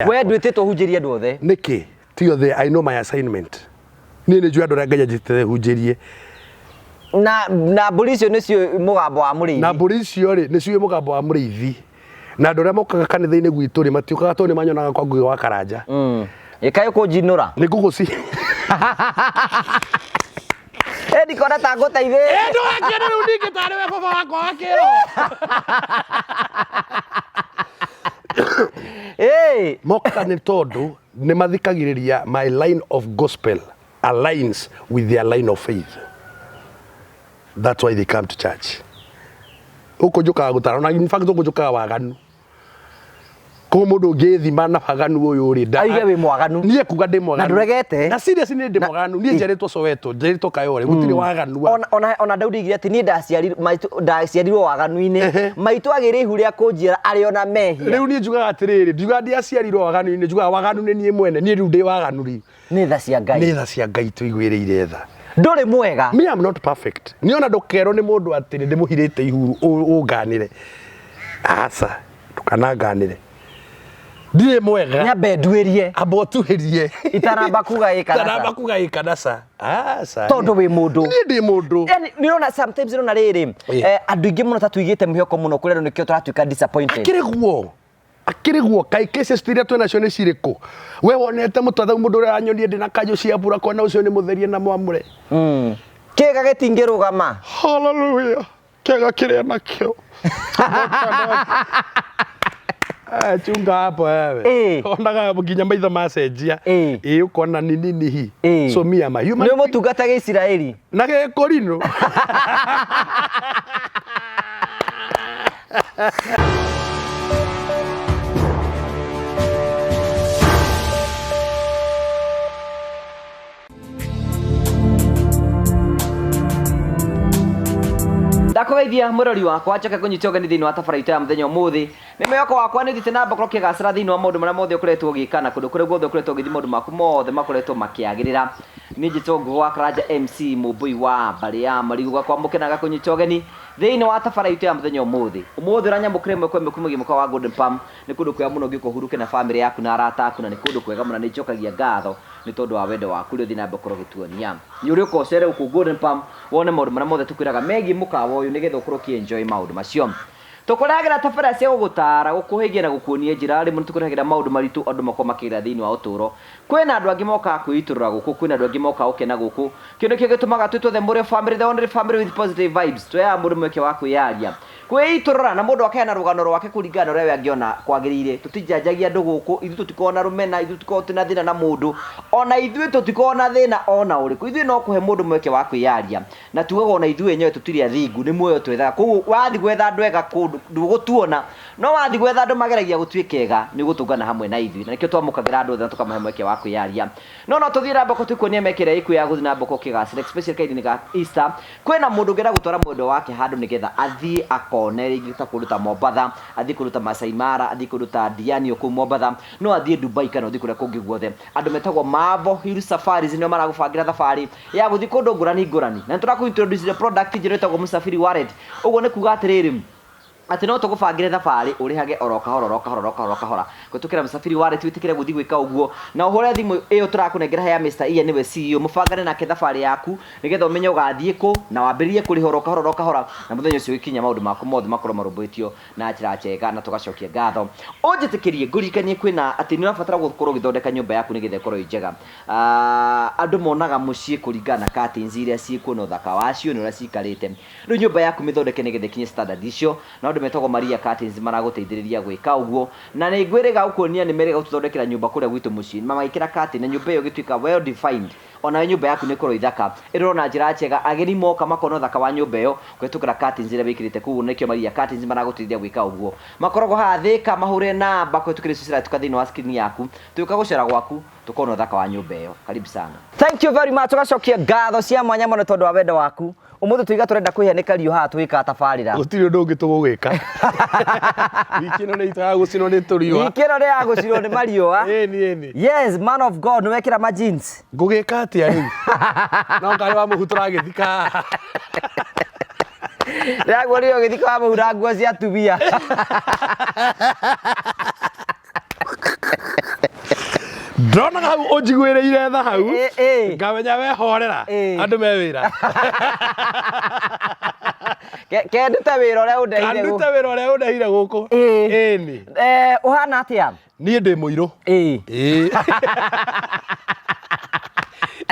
We ndwititwo hunjirie andu othe niki ti othe I know my assignment ni njui andu ranga njite hunjirie na mburi icio nicio mugambo wa muriithi na mburi icio ri nicio mugambo wa muriithi na andu aria mokaga kanitha-ini gwitu ri matiukaga to ni manyonaga kwa Ngugi wa Karanja ikayo kunjinura ni nguguci ndikona ta nguteithie ndurakiona riu ningi tari we baba wakwa wa kiro moka ni tondu ni mathikagiriria my line of gospel aligns with their line of faith. That's why they come to church. Uko njukaga gutara na in fact uko njukaga waganu ko mundu ngithima na paganu uyu ri aige wi mwaganu nie kuga ndi mwaganu na nduregete na serious ni ndi mwaganu nie njeretwo Soweto njeretwo Kayole gutiri waganu ona Daudi igire ati ni ndaciarirwo waganu-ini maitu agire ihu ria kunjira ari ona mehia riu nie njugaga atiriri njuga ndi aciarirwo waganu-ini njugaga waganu ni nie mwene nie riu ndi waganu ri ni tha cia Ngai ni tha cia Ngai tuigwiriire tha nduri mwega me am not perfect ni ona ndukero ni mundu ati ndi muhirite ihuru unganire asa tukananganire ndiye mwega nyambe ndwirie abo tuhirie itaramba kuga ikanasa asa tondu wi mundu ni ndi mundu yani nirona sometimes nirona riri andu ingi muno tatuigite mihoko muno kurero nikio turatuika disappointed akiriguo kai cases tiria twena cio ni ciriku we wonete mutwatha mundu uria anyonie ndina kanyo cia bura kona ucio ni mutherie na mwamure kiga gitingirugama hallelujah kiga kiria nakio chunga hapo wewe onaga nginya maitho macenjia ukona nini hi so me am a human ni mutungata ge Israeli na ge Korino ndakugeithia murori wakwa njoke kunyita ũgeni thĩinĩ wa tabarĩra ya mũthenya ũmũthĩ nĩ mwĩhoko wakwa nĩ ũthiĩte na mbere ũkĩgacĩra thĩinĩ wa maũndũ marĩa mothe ũkoretwo ũgĩka na kũndũ kũrĩa guothe ũkoretwo ũgĩthiĩ maũndũ maku mothe makoretwo makĩagĩrĩra niĩ njĩtwo Ngugi wa Karanja MC mũmbui wa mbarĩ ya marigũ gakwamũkĩra gakũnyita ũgeni thĩinĩ wa tabarĩra ya mũthenya ũmũthĩ ũranyamũkĩra ĩmwe kwa ĩmwe kuma mũgĩmũka wa Golden Palm nĩ kũndũ kwega mũno ũngĩũka ũhurũke na bamĩrĩ yaku na arata aku na nĩ kũndũ kwega mũno nĩ njokagia ngatho nĩ tondũ wa wendo waku rĩu thiĩ na mbere ũkorwo ũgĩtuonia nĩ ũrĩ ũka ũcere gũkũ Golden Palm wone maũndũ marĩa mothe tũkwĩraga megiĩ mũkawa ũyũ nĩgetha ũkorwo ũkĩenjoy maũndũ macio tukuragĩra tabarĩra cia gũgũtara gũkũhĩgia na gũkuonia njĩra rĩmwe nĩtũkũrehagĩra maũndũ maritũ andũ makorwo makĩgera thĩinĩ wa ũtũũro kwĩna andũ angĩ mokaga kwĩitũrũra gũkũ kwĩna andũ angĩ mokaga gũkena gũkũ kĩndũ kĩo gĩtũmaga twĩtwothe mũrĩ family the only family with positive vibes tũheaga mũndũ mweke wa kwĩyaria kwĩitũrũra na mũndũ akaheana rũgano rwake kũringana na ũrĩa we angĩona kwagĩrĩire tũtijanjagia andũ gũkũ ithuĩ tũtikoragwo na rũmena ithuĩ tũtikoragwo twĩna thĩna na mũndũ ona ithuĩ tũtikoragwo na thĩna ona ũrĩkũ ithuĩ no kũhe mũndũ mweke wa kwĩyaria na tugaga ona ithuĩ enyewe tũtirĩ athingu nĩ muoyo twethaga koguo wathiĩ gwetha andũ ega kũndũ ndũgũtuona no wathiĩ gwetha andũ mageragia gũtuĩka ega nĩ ũgũtũngana hamwe na ithuĩ na nĩkĩo twamũkagĩra andũ othe na tũkamahe mweke wa kwĩyaria no tũthiĩ na mbere tũkuonia mekĩra ĩkuũ ya gũthiĩ na mbere ũkĩgacĩra especially kahinda-inĩ ga Easter kwĩna mũndũ ũngĩenda gũtwara mwendwa wake handũ nĩgetha athiĩ akone rĩngĩ ta kũndũ ta Mombatha athiĩ kũndũ ta Masai Mara athiĩ kũndũ ta Diani kũu Mombatha no athiĩ Dubai kana athiĩ kũrĩa kũngĩ guothe andũ metagwo Mavo Hill Safaris nĩo maragũbangĩra thabarĩ ya gũthiĩ kũndũ ngũrani na nĩtũrakũ-introduce product njerũ ĩtagwo Msafiri Wallet ũguo nĩ kuga atĩrĩrĩ ati no tũgũbangĩre thabarĩ ũrĩhage oro kahora gwĩtũkĩra Msafiri Wallet wĩtĩkĩre gũthiĩ gwĩka ũguo na ũhũre thimũ ĩyo tũrakũnengera ya Mr. Ian nĩwe CEO mũbangane nake thabarĩ yaku nĩgetha ũmenye ũgathiĩ kũ na wambĩrĩrie kũrĩha oro kahora na mũthenya ũcio gĩkinya maũndũ maku mothe makorwo marũmbũĩtio na njĩra njega na tũgacokia ngatho ũnjĩtĩkĩrie ngũririkanie kwĩna atĩ nĩ ũrabatara gũkorwo ũgĩthondeka nyũmba yaku nĩgetha ĩkorwo ĩ njega andũ monaga mũciĩ kũringana na curtains iria ciĩkuo na ũthaka wacio na ũrĩa cikarĩte rĩu nyũmba yaku mĩthondeke nĩgetha ĩkinye standard icio na metagwo Maria Curtains maragũteithĩrĩria gwĩka ũguo na nĩ ngwĩrĩga gũkuonia nĩ merĩga gũtũthondekera nyũmba kũrĩa gwitũ mũciĩ magĩkĩra curtain na nyũmba ĩyo gĩtuĩka well defined ona nyũmba yaku nĩ ĩkorwo ithaka ĩrorwo na njĩra njega ageni moka makona ũthaka wa nyũmba ĩyo gwĩtũkĩra curtains iria wĩkĩrĩte kũu nĩkĩo Maria Curtains maragũteithia gwĩka ũguo makoragwo haha Thĩka mahũre namba gwĩtũkĩra cicira tuka thĩinĩ wa screen yaku tũka gũcera gwaku tukona ũthaka wa nyũmba ĩyo karibu sana thank you very much tugacokia ngatho cia mwanya mũno tondũ wa wendo waku umuthi tuiga turenda kwihanika rio haha twika tabarira gutiri undu ungi tugugika wiki no ni itaga gucino ni turiwa wiki no ni ya gucino ni mariwa eni yes man of God no wekira ma jeans ngugika atia riu no ngari wa muhutura githika Ragwo rio githika wa muhura nguo cia tubia Ndona hau unjiguĩrĩire tha hau ngamenya wehorera andũ me wĩra kendute wĩra ũrĩa ũndehire kandute wĩra ũrĩa ũndehire gũkũ ĩni ũhana atĩa niĩ ndĩ mũirũ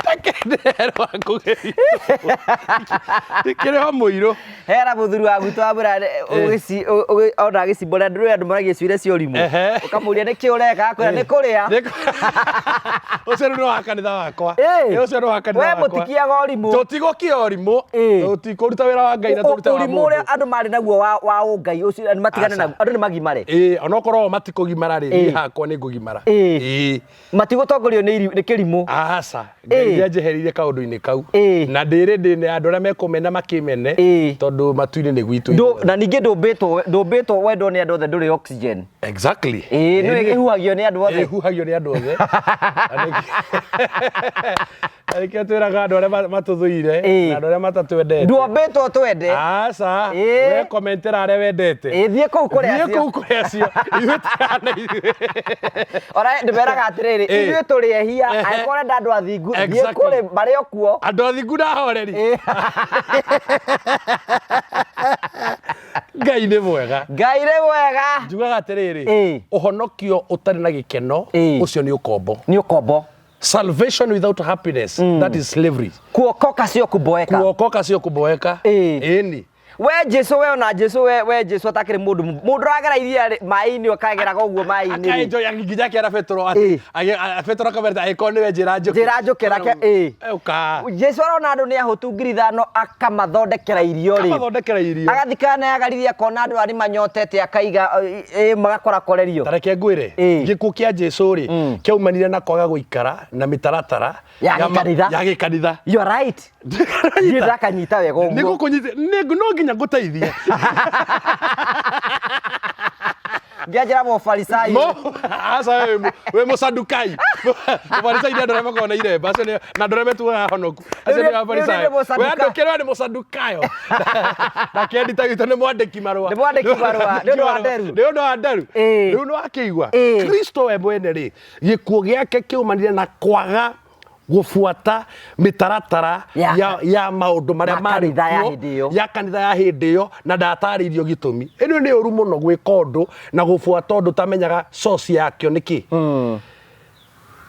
takenderwa ngũgeria ndĩkĩrĩ o mũirũ hera mũthuri wa gwitũ wambũra ona agĩcimbũra ndũrĩ andũ maragia ciũria cia ũrimũ ũkamũria nĩkĩ ũreka akwĩra nĩ kũrĩa ũcio nĩ wa kanitha wakwa ũcio nĩ wa kanitha we wakwa mũtikiaga ũrimũ tũtigũkia ũrimũ tũtikũruta wĩra wa Ngai na tũruta wa mũndũ ũrimũ ũrĩa andũ marĩ naguo wa ũngai ũcio nĩ matigane naguo andũ nĩ magimare onokorwo matikũgimara rĩ niĩ hakwa nĩ ngũgimara matigũtongorio nĩ kĩrimũ aca Ngai nĩanjeheririe kaũndũ-inĩ kau na ndĩrĩ ndĩ andũ arĩa mekũmena makĩmene tondũ matu-inĩ nĩ gwitũ na ningĩ ndũmbĩtwo wendwo nĩ andũ othe ndũrĩ oxygen exactly nĩ ĩhuhagio nĩ andũ othe ĩhuhagio nĩ andũ othe arĩkĩo twĩraga andũ arĩa matũthũire na andũ arĩa matatwendete ndũmbĩtwo twende aca we komentera arĩa wendete thiĩ kũu kũrĩa acio ithuĩ tigana ithuĩ ndĩmeraga atĩrĩrĩ ithuĩ tũrĩ ehia angĩkorwo enda andũ athingu thiĩ kũrĩ marĩ o kuo andũ athingu na horeri Ngai nĩ mwega njugaga atĩrĩrĩ ũhonokio ũtarĩ na gĩkeno ũcio nĩ ũkombo salvation without happiness that is slavery kuokoka sio kuboeka ĩni we Jesu we ona Jesu we Jesu atakĩrĩ mũndũ ragera iria maĩ-inĩ akageraga ũguo maĩ-inĩ akaenjo yanginya kĩara Petro ati Petro akamerita agĩkorwo nĩwe njĩra njũkĩra Jesu arona andũ nĩ ahũtu ngiri ithano akamathondekera irio agathikana yagaririe akona andũ arĩ manyotete akaiga magakorakorerio tareke ngwĩre gĩkuũ kĩa Jesu rĩ kĩaumanire na kwaga gũikara na mĩtaratara ya gĩkanitha you are right ndakanyita wega ũguo nĩgũkũnyita no nginya ngũteithie ngĩanjĩra mũfarisayo aca we mũsadukai mũfarisayo nĩ andũ arĩa makoragwo na iremba acio na andũ arĩa metuaga honoku acio nĩ mũfarisayo we andũ kĩrĩ nĩ mũsadukayo na kendita witũ nĩ mwandĩki marũa nĩ ũndũ wa nderu rĩu nĩ wakĩigua Kristo we mwene rĩ gĩkuũ gĩake kĩumanire na kwaga gũbuata mĩtaratara ya maũndũ marĩa marĩ ya kanitha ya hĩndĩ ĩyo na ndatarĩirio gĩtũmi ĩno nĩ ũru mũno gwĩka ũndũ na gũbuata ũndũ tamenyaga source yakĩo nĩkĩ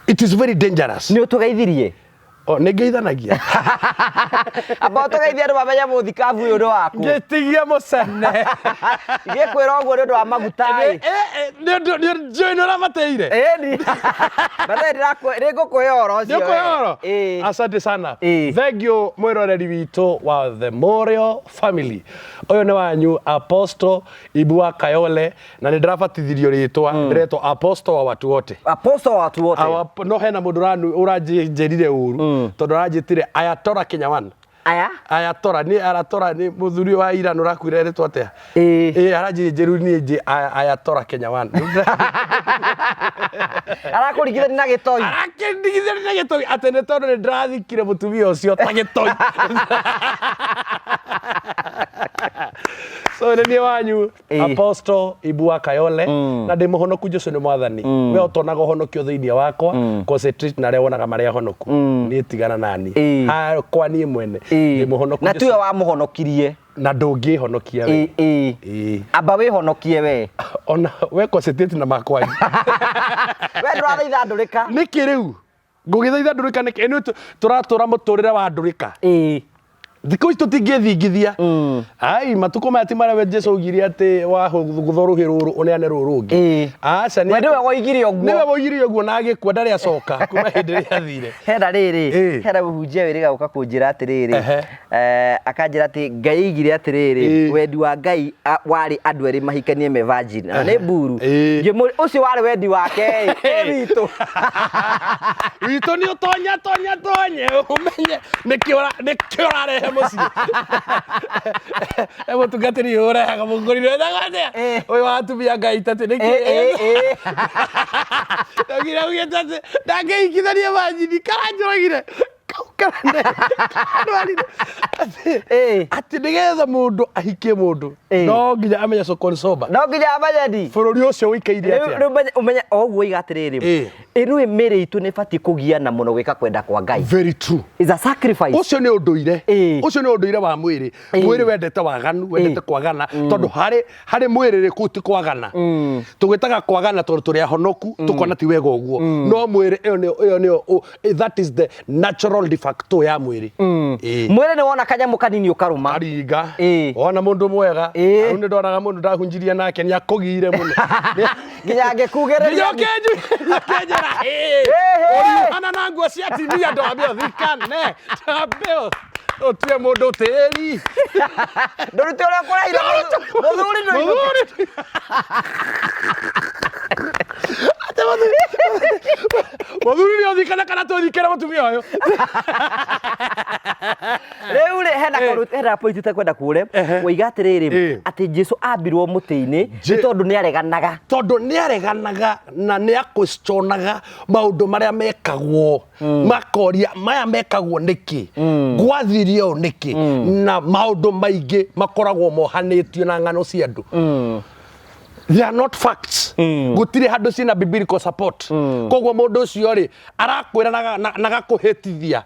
it is very dangerous nĩ ũtũgeithirie nĩ ngeithanagia amba ũtũgeithie andũ mamenye mũthikabu ũyũ nĩ waku ngĩtigia mũcene ngĩkwĩra ũguo nĩ ũndũ wa maguta njũĩ nĩ ũramateire nĩ ngũkũhe ũhoro ũcio asante sana thengiũ mwĩroreri witũ wa The Morio Family ũyũ nĩ wanyu Apostle Ibua Kayole na nĩ ndĩrabatithirio rĩtwa ndĩretwo Apostle wa watu wote no hena mũndũ ũranjĩrire ũru tondũ aranjĩtire Ayatora Kenyawan Ayatora nĩ mũthuri wa Iran ũrakwĩra rĩtwa atĩa aranjĩrĩru niĩ Ayatora Kenyawan arakũringithania na gĩtoi atĩ nĩ tondũ nĩ ndĩrathikire mũtumia ũcio ta gĩtoi so nĩ niĩ wanyu Apostle Ibua Kayole na ndĩ mũhonoku Jesũ nĩ mwathani we ũtonaga ũhonokio thĩinĩ wakwa concentrate na arĩa wonaga marĩa honoku niĩ tigana nani kwa niĩ mwene ndĩ mũhonoku na tuwe wamũhonokirie na ndũngĩhonokia we amba wĩhonokie we ona we concentrate na makwa we ndũrathaitha ndũrĩka nĩkĩ rĩu ngũgĩthaitha ndũrĩka nĩkĩ tũratũra mũtũrĩre wa ndũrĩka thikũ ici tũtingĩthingithia ai matukũ maya ti marĩa we Jesũ augire atĩ wagũtho rũhĩ rũrũ ũneane rũrũ rũngĩ aca nĩwe woigire ũguo na agĩkua ndarĩ acoka kuma hĩndĩ ĩrĩa athire hena rĩrĩ hena mũhunjia wĩrĩga gũka kũnjĩra atĩrĩrĩ akanjĩra atĩ Ngai aigire atĩrĩrĩ wendi wa Ngai warĩ andũ erĩ mahikanie me virgin na nĩ mburu ũcio warĩ wendi wake witũ nĩ ũtonye ũmenye nĩkĩo ũrarehe mũciĩ mũtungatĩri ũrehaga mũngũriro wethaga atĩa ũyũ wa atumia Ngai tatĩ nĩkĩ ndagire ugĩte atĩ ndangĩhikithania virgin karanjũragire ati nigetha mundu ahikie mundu no nginya amenya soko soba no nginya amenya di bururi ucio wikaire atia umenya oguo igatiriri inu emere itu ne fati kugiana muno gwika kwenda kwa Ngai. Very true. Is a sacrifice. Ucio ni unduire wa mwiri wendete waganu wendete kwagana tondu hari mwiri ri kuti kwagana tugitaga kwagana tondu turi ahonoku tukona ti wega uguo no mwiri iyo ni that is the natural de facto ya mwiri mwiri ni wona kanyamu kanini ukaruma aringa ona mundu mwega au ni ndoraga mundu ndahunjiria nake ni akugire muno nginya ngekugereria kenjera ori ana nangu cia timia ndo abio thikane tabeo otie mundu teri ndorute ora kuraira muthuri muthuri ni thikana kana tuthikira mutumia uyu riu hena point utakwenda kure woiga atiriri ati Jesu ambirwo muti-ini ni tondu ni areganaga na ni akwestionaga maundu maria mekagwo makoria maya mekagwo niki ngwathirio niki na maundu maingi makoragwo mohanitio na ngano cia andu they are not facts gutire handu cina biblical support kogwo mundu ucio ri arakwira na gakuhitithia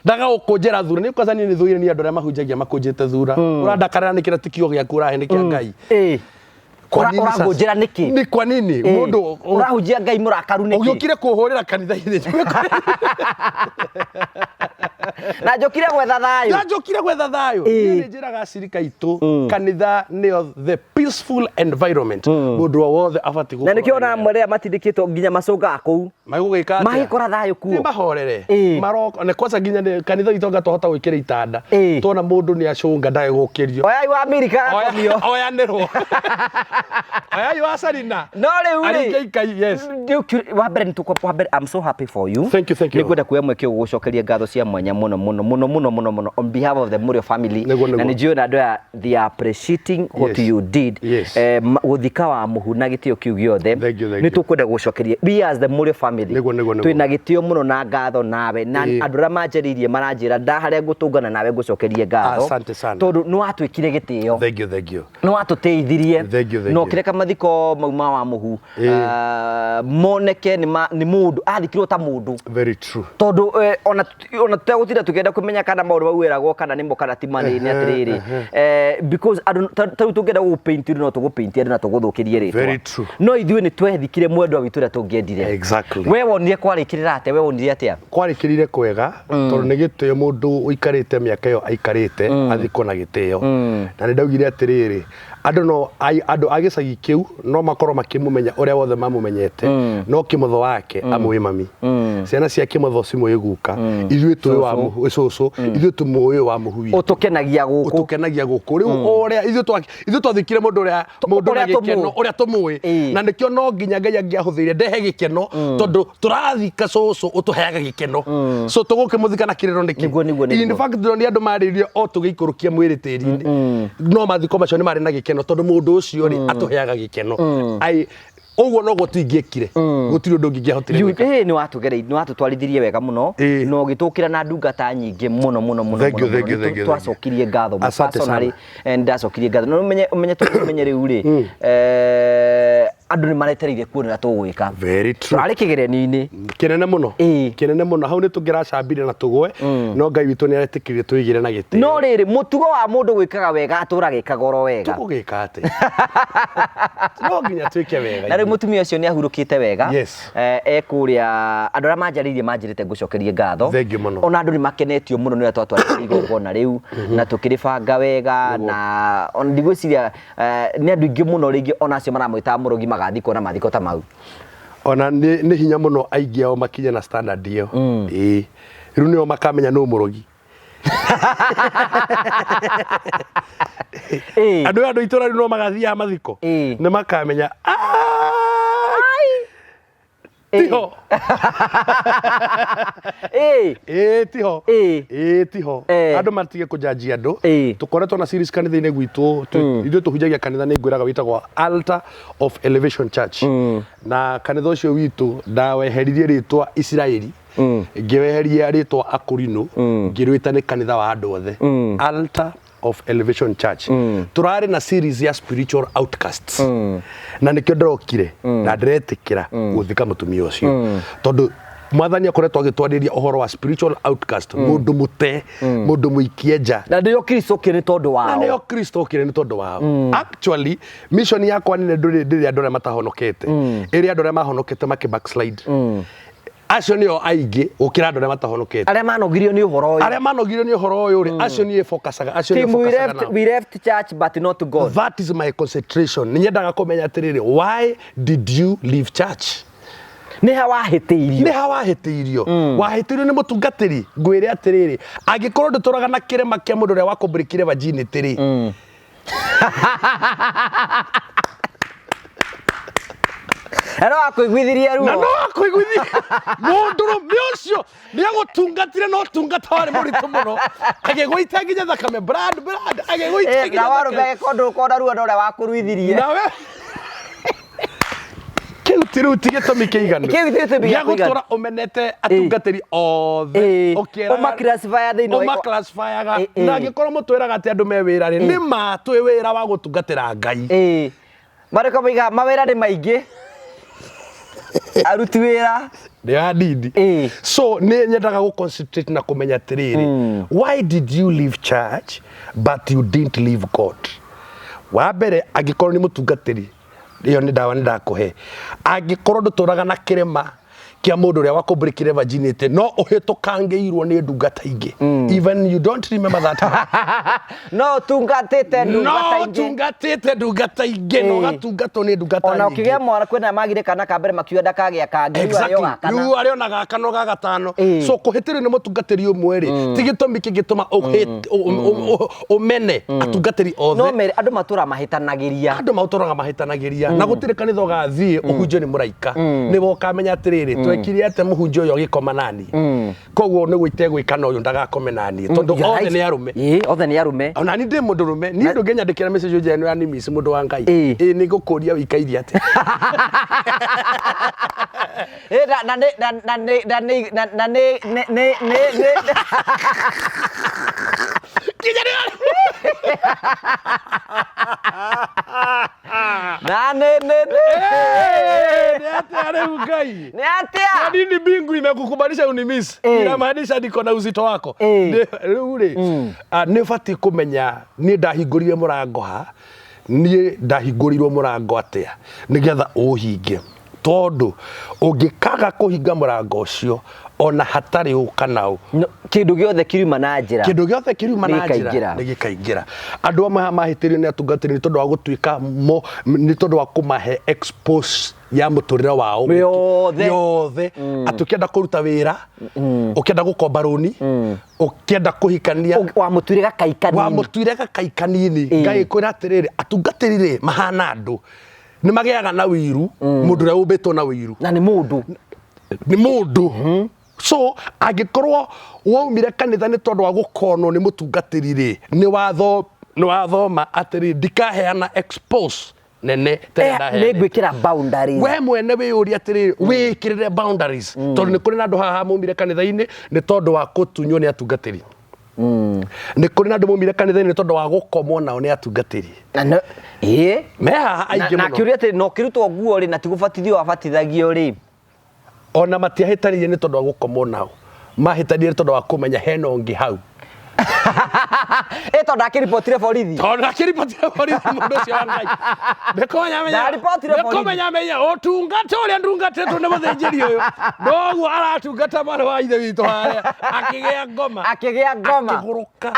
daga ukunjera thura ni kwaza ni thuire ni andu aria mahunjagia makunjite thura urandakarira nikira tikio giaku urahendekia Ngai urahunjira niki ni kwa nini mundu urahunjia Ngai murakaru niki ugiukire kuhurira kanitha-ini na njokire gwetha thayo ni njiraga acirika itu kanitha nio the peaceful environment mundu wothe abati na nikiona mwerea matindikitwo nginya macunga kuu magugika atia magikora thayo kuo ni mahorere maroko ne kwanza nginya kanitha itonga tohota gwikira itanda tona mundu ni acunga ndae gukirio oya wa America oya nero oya you asarina no riu yes wa mbere I'm so happy for you. Thank you ni kwenda kuya mweke gucokeria ngatho cia mwanya muno on behalf of the Murio family na ni jiona ndo they are appreciating what you did guthika wa muhuna gitio kiu giothe ni tukwenda gucokeria we as the Murio family twina gitio muno na ngatho nawe na andu ra manjeririe maranjira nda haria ngutungana nawe gucokeria ngatho tondu ni watwikire gitio thank you ni watuteithirie no kireka mathiko mauma wa muhu moneke ni mundu athikirwo ta mundu very true tondu ona tutagutira tukenda kumenya kana maundu mawiragwo kana nimo kana ti manini atiriri because tungenda gupaint no tugupaint na tuguthukirie ritwa very true no ithuĩ ni twethikire mwendwa witu ria tungiendire exactly we wonire kwarikirira atia we wonire atia kwarikirire kwega tondu ni gitio mundu uikarite miaka iyo aikarite athiko na gitio na ni ndaugire atiriri andu agicagi kiu no makorwo makimumenya uria wothe mamumenyete no kimotho wake amwe mami ciana cia kimotho cimwe guka ithuĩ tũĩ wa muhu cucu ithuĩ tũmũĩ wa muhu utukenagia guku riu uria ithuĩ twathikire mundu na gikeno uria tũmũĩ na nikio no nginya Ngai angiahũthĩire ndehe gikeno tondu tũrathika cucu utuheaga gikeno so tũgũkĩmũthika na kĩrĩro nĩkĩ in fact ni andu marĩrie o tũgĩikũrũkia mwĩrĩ tĩri-inĩ no mathiko macio nĩ marĩ na gikeno tondu mundu ucio ri atuheaga gikeno ai uguo no gutingĩekire gutiri undu ngingĩahotire ni watutwarithirie wega muno no gitukira na ndungata nyingĩ muno twacokirie ngatho personally and ndacokirie ngatho no umenye riu ri andu ni maretereire kuonera tugwika very true ari kigereni-ini kinene muno hau ni tungiracambire na tugwe no Ngai witu ni aretikirire tuigire na gitio no riri mutugo wa mundu gwikaga wega atura gikaga oro wega tugika ate no nginya twike wega na mutumia ucio ni ahurukite wega ekuria andu ra manjirite ngucokerie ngatho ona andu ni makenetio muno ni twatwarire igongona riu na tukiribanga wega na on ndigwiciria ni andu ingi muno ringi ona acio maramwita murogi magathiko na mathiko ta mau ona ni hinya muno aingi ao makinye na standard iyo riu nio makamenya no murogi andu itura riu no magathia mathiko ni makamenya tiho tiho tiho andu matige kujanjia andu tukoretwo na series kanitha-ini gwitu ithuĩ tuhunjagia kanitha nĩ ngwĩraga wĩtagwo Altar of Elevation Church na kanitha ũcio witũ ndaweheririe rĩtwa Israeli ngĩweheria rĩtwa Akorino ngĩrwĩta nĩ kanitha wa andũ othe Altar of Elevation Church turari na series ya spiritual outcasts na nikio ndorokire na ndiretikira guthika mutumia ucio tondu mwathani akoretwo agitwariria uhoro wa spiritual outcast mundu mute mundu muikie nja na ndio Kristo kire tondu wao na ndio Kristo kire ni tondu wao actually mission yakwa ni ndiri andu matahonokete iri andu mahonokete make backslide acio nio aingĩ gũkĩra andũ arĩa matahonokete arĩa manogirio nĩ ũhoro ũyũ rĩ acio niĩ focusaga acio niĩ focusaga we left church but not to God. That is my concentration nĩ nyendaga kũmenya atĩrĩrĩ why did you leave church nĩ hawahĩtĩirio wahĩtĩirio nĩ mũtungatĩri ngwĩre atĩrĩrĩ angĩkorwo ndũtũraga na kĩrema kĩa mũndũ ũrĩa wakũmbũrĩkire virginity rĩ Ero akuiguithirie ruo. Na no akuiguithirie. Mũndũrũme ũcio nĩ agũtungatire no tungata warĩ mũritũ mũno. Agĩgũita nginya thakame blood agĩgũita nginya. Na warũmbe kondũ konda ruo ũrĩa wakũruithirie. Nawe Kiu tigĩtũmi kĩiganu. Gĩa gũtũra ũmenete atungatĩri othe. Ũma-classify thĩinĩ wa ũma-classifyaga. Na angĩkorwo mũtwĩraga atĩ andũ me wĩra rĩ nĩ ma twĩ wĩra wa gũtungatĩra Ngai. Marĩko moiga mawĩra nĩ maingĩ. Aruti wĩra nĩ andindi. So nĩ nyendaga gũ-concentrate na kũmenya atĩrĩrĩ why did you leave church but you didn't leave God? Wa mbere angĩkorwo nĩ mũtungatĩri iyo nĩ ndawa nĩ ndakũhe angĩkorwo ndũtũraga na kĩrema kia mũndũ ũrĩa wakũmbũrĩkire virginity no ũhĩtũkangĩirwo nĩ ndungata ingĩ even you don't remember that no tungatĩte ndungata ingĩ no gatungatwo nĩ ndungata nyingĩ ona ũkĩgĩa mwana kwĩna magire kana ka mbere makiuga ndakagĩa kangĩ rĩu arĩ ona gaka no ga gatano so kũhĩtĩrio nĩ mũtungatĩri ũmwe rĩ ti gĩtũmi kĩngĩtũma ũmene atungatĩri othe no mere andũ matũra mahĩtanagĩria na gũtirĩ kanitha ũgathiĩ ũhunjio nĩ mũraika nĩwe ũkamenya atĩrĩrĩ twekire atĩ mũhunjio ũyũ agĩkoma nani koguo nĩ gwĩte gwĩkana ũyũ ndagakome nani tondũ othe nĩ arume ona ni ndĩ mũndũrũme ni ndũngĩnyandĩkĩra message ũnjĩre nĩ yani miss mũndũ wa Ngai nĩ ngũkũria wĩikairie atĩ nini bingu imekukubalisha unimiss inamaanisha niko na uzito wako rĩu rĩ nĩ batiĩ kũmenya nĩ ndahingũrire mũrango ha nĩ ndahingũrirwo mũrango atĩa nĩgetha ũhinge tondũ ũngĩkaga kũhinga mũrango ũcio ona hatarĩ ũkanaũ kĩndũ gĩothe kiriuma na njĩra nĩ gĩkaingĩra andũ amwe mahĩtĩrio nĩ atungatĩri nĩ tondũ wa gũtuĩka nĩ tondũ wa kũmahe expose ya mũtũrĩre wao yothe atũkĩenda kũruta wĩra ũkĩenda gũkomba rũni ũkĩenda kũhikania wamũtuire gakaĩ kanini Ngai kwĩra atĩrĩrĩ atungatĩri rĩ mahana andũ nĩ magĩaga na wĩru mũndũ ũrĩa ũmbĩtwo na wĩru na nĩ mũndũ so angĩkorwo waumire kanitha nĩ tondũ wa gũkonwo nĩ mũtungatĩri rĩ nĩ wathoma atĩrĩ ndikaheana expose nene nĩ gwĩkĩra boundaries we mwene wĩyũria atĩrĩ wĩkĩrĩre boundaries tondũ nĩ kũrĩ na andũ haha maumire kanitha-inĩ nĩ tondũ wa gũtunywo nĩ atungatĩri nĩ kũrĩ na andũ maumire kanitha-inĩ nĩ tondũ wa gũkomwo nao nĩ atungatĩri me haha aingĩ mũno na kĩũria atĩ no kĩrutwo nguo rĩ na tigũbatithio wabatithagio rĩ ona matiahĩtanĩire nĩ tondũ wa gũkomwo nao mahĩtanĩire nĩ tondũ wa kũmenya hena ũngĩ hau tondũ ndakĩribotire borithi mũndũ ũcio wa Ngai nĩkũmenya ũtungata ũrĩa ndungatĩtwo nĩ mũthĩnjĩri ũyũ noguo aratungata mwarĩ wa ithe witũ harĩa akĩgĩa ngoma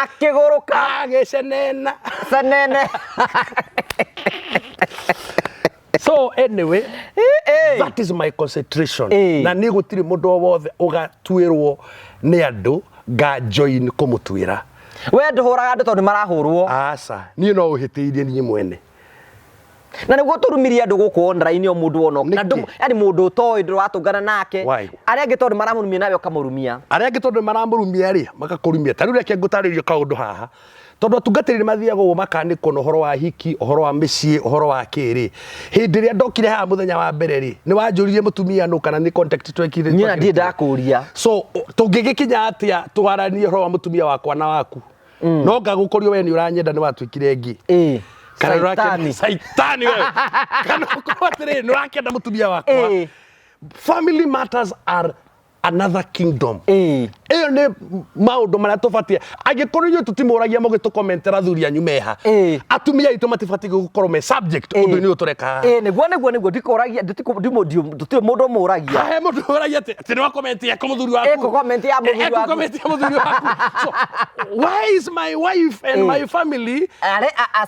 akĩgũrũka agĩcenena so anyway that is my concentration na nĩ gũtirĩ mũndũ o wothe ũgatuĩrwo nĩ andũ ngajoin Na niguo turumirie andu guku online o mundu ono na yani mundu toy ndratungana nake aria angi tondu maramurumia nawe ukamurumia aria angi tondu maramurumia ri makakurumia tariu reke ngutaririo kaundu haha tondu atungatiri mathiaga go makanikwo no horo wa hiki horo wa micii horo wa kiri hindi ria ndokire haha muthenya wa mbere ri ni wanjuririe mutumia no kana ni contact twekire nyina ndie ndakuria so tungigikinya atia twaranie horo wa mutumia wakwa na waku no ngagukorio we ni uranyenda ni watwikire ngi saitani wewe kana uko atire no rakenda mutumia wakwa family matters are another kingdom iyo ne maundu maria tubatie angikorwo iyo tutimuragia mo gitukomentera thuri anyu meha atumia itu matibatie gukorwo me subject undu ni utureka niguo ndikoragia ndutire mundu muragia he mundu muragia ati ni wa comment ya muthuri waku comment ya muthuri waku so why is my wife and my family a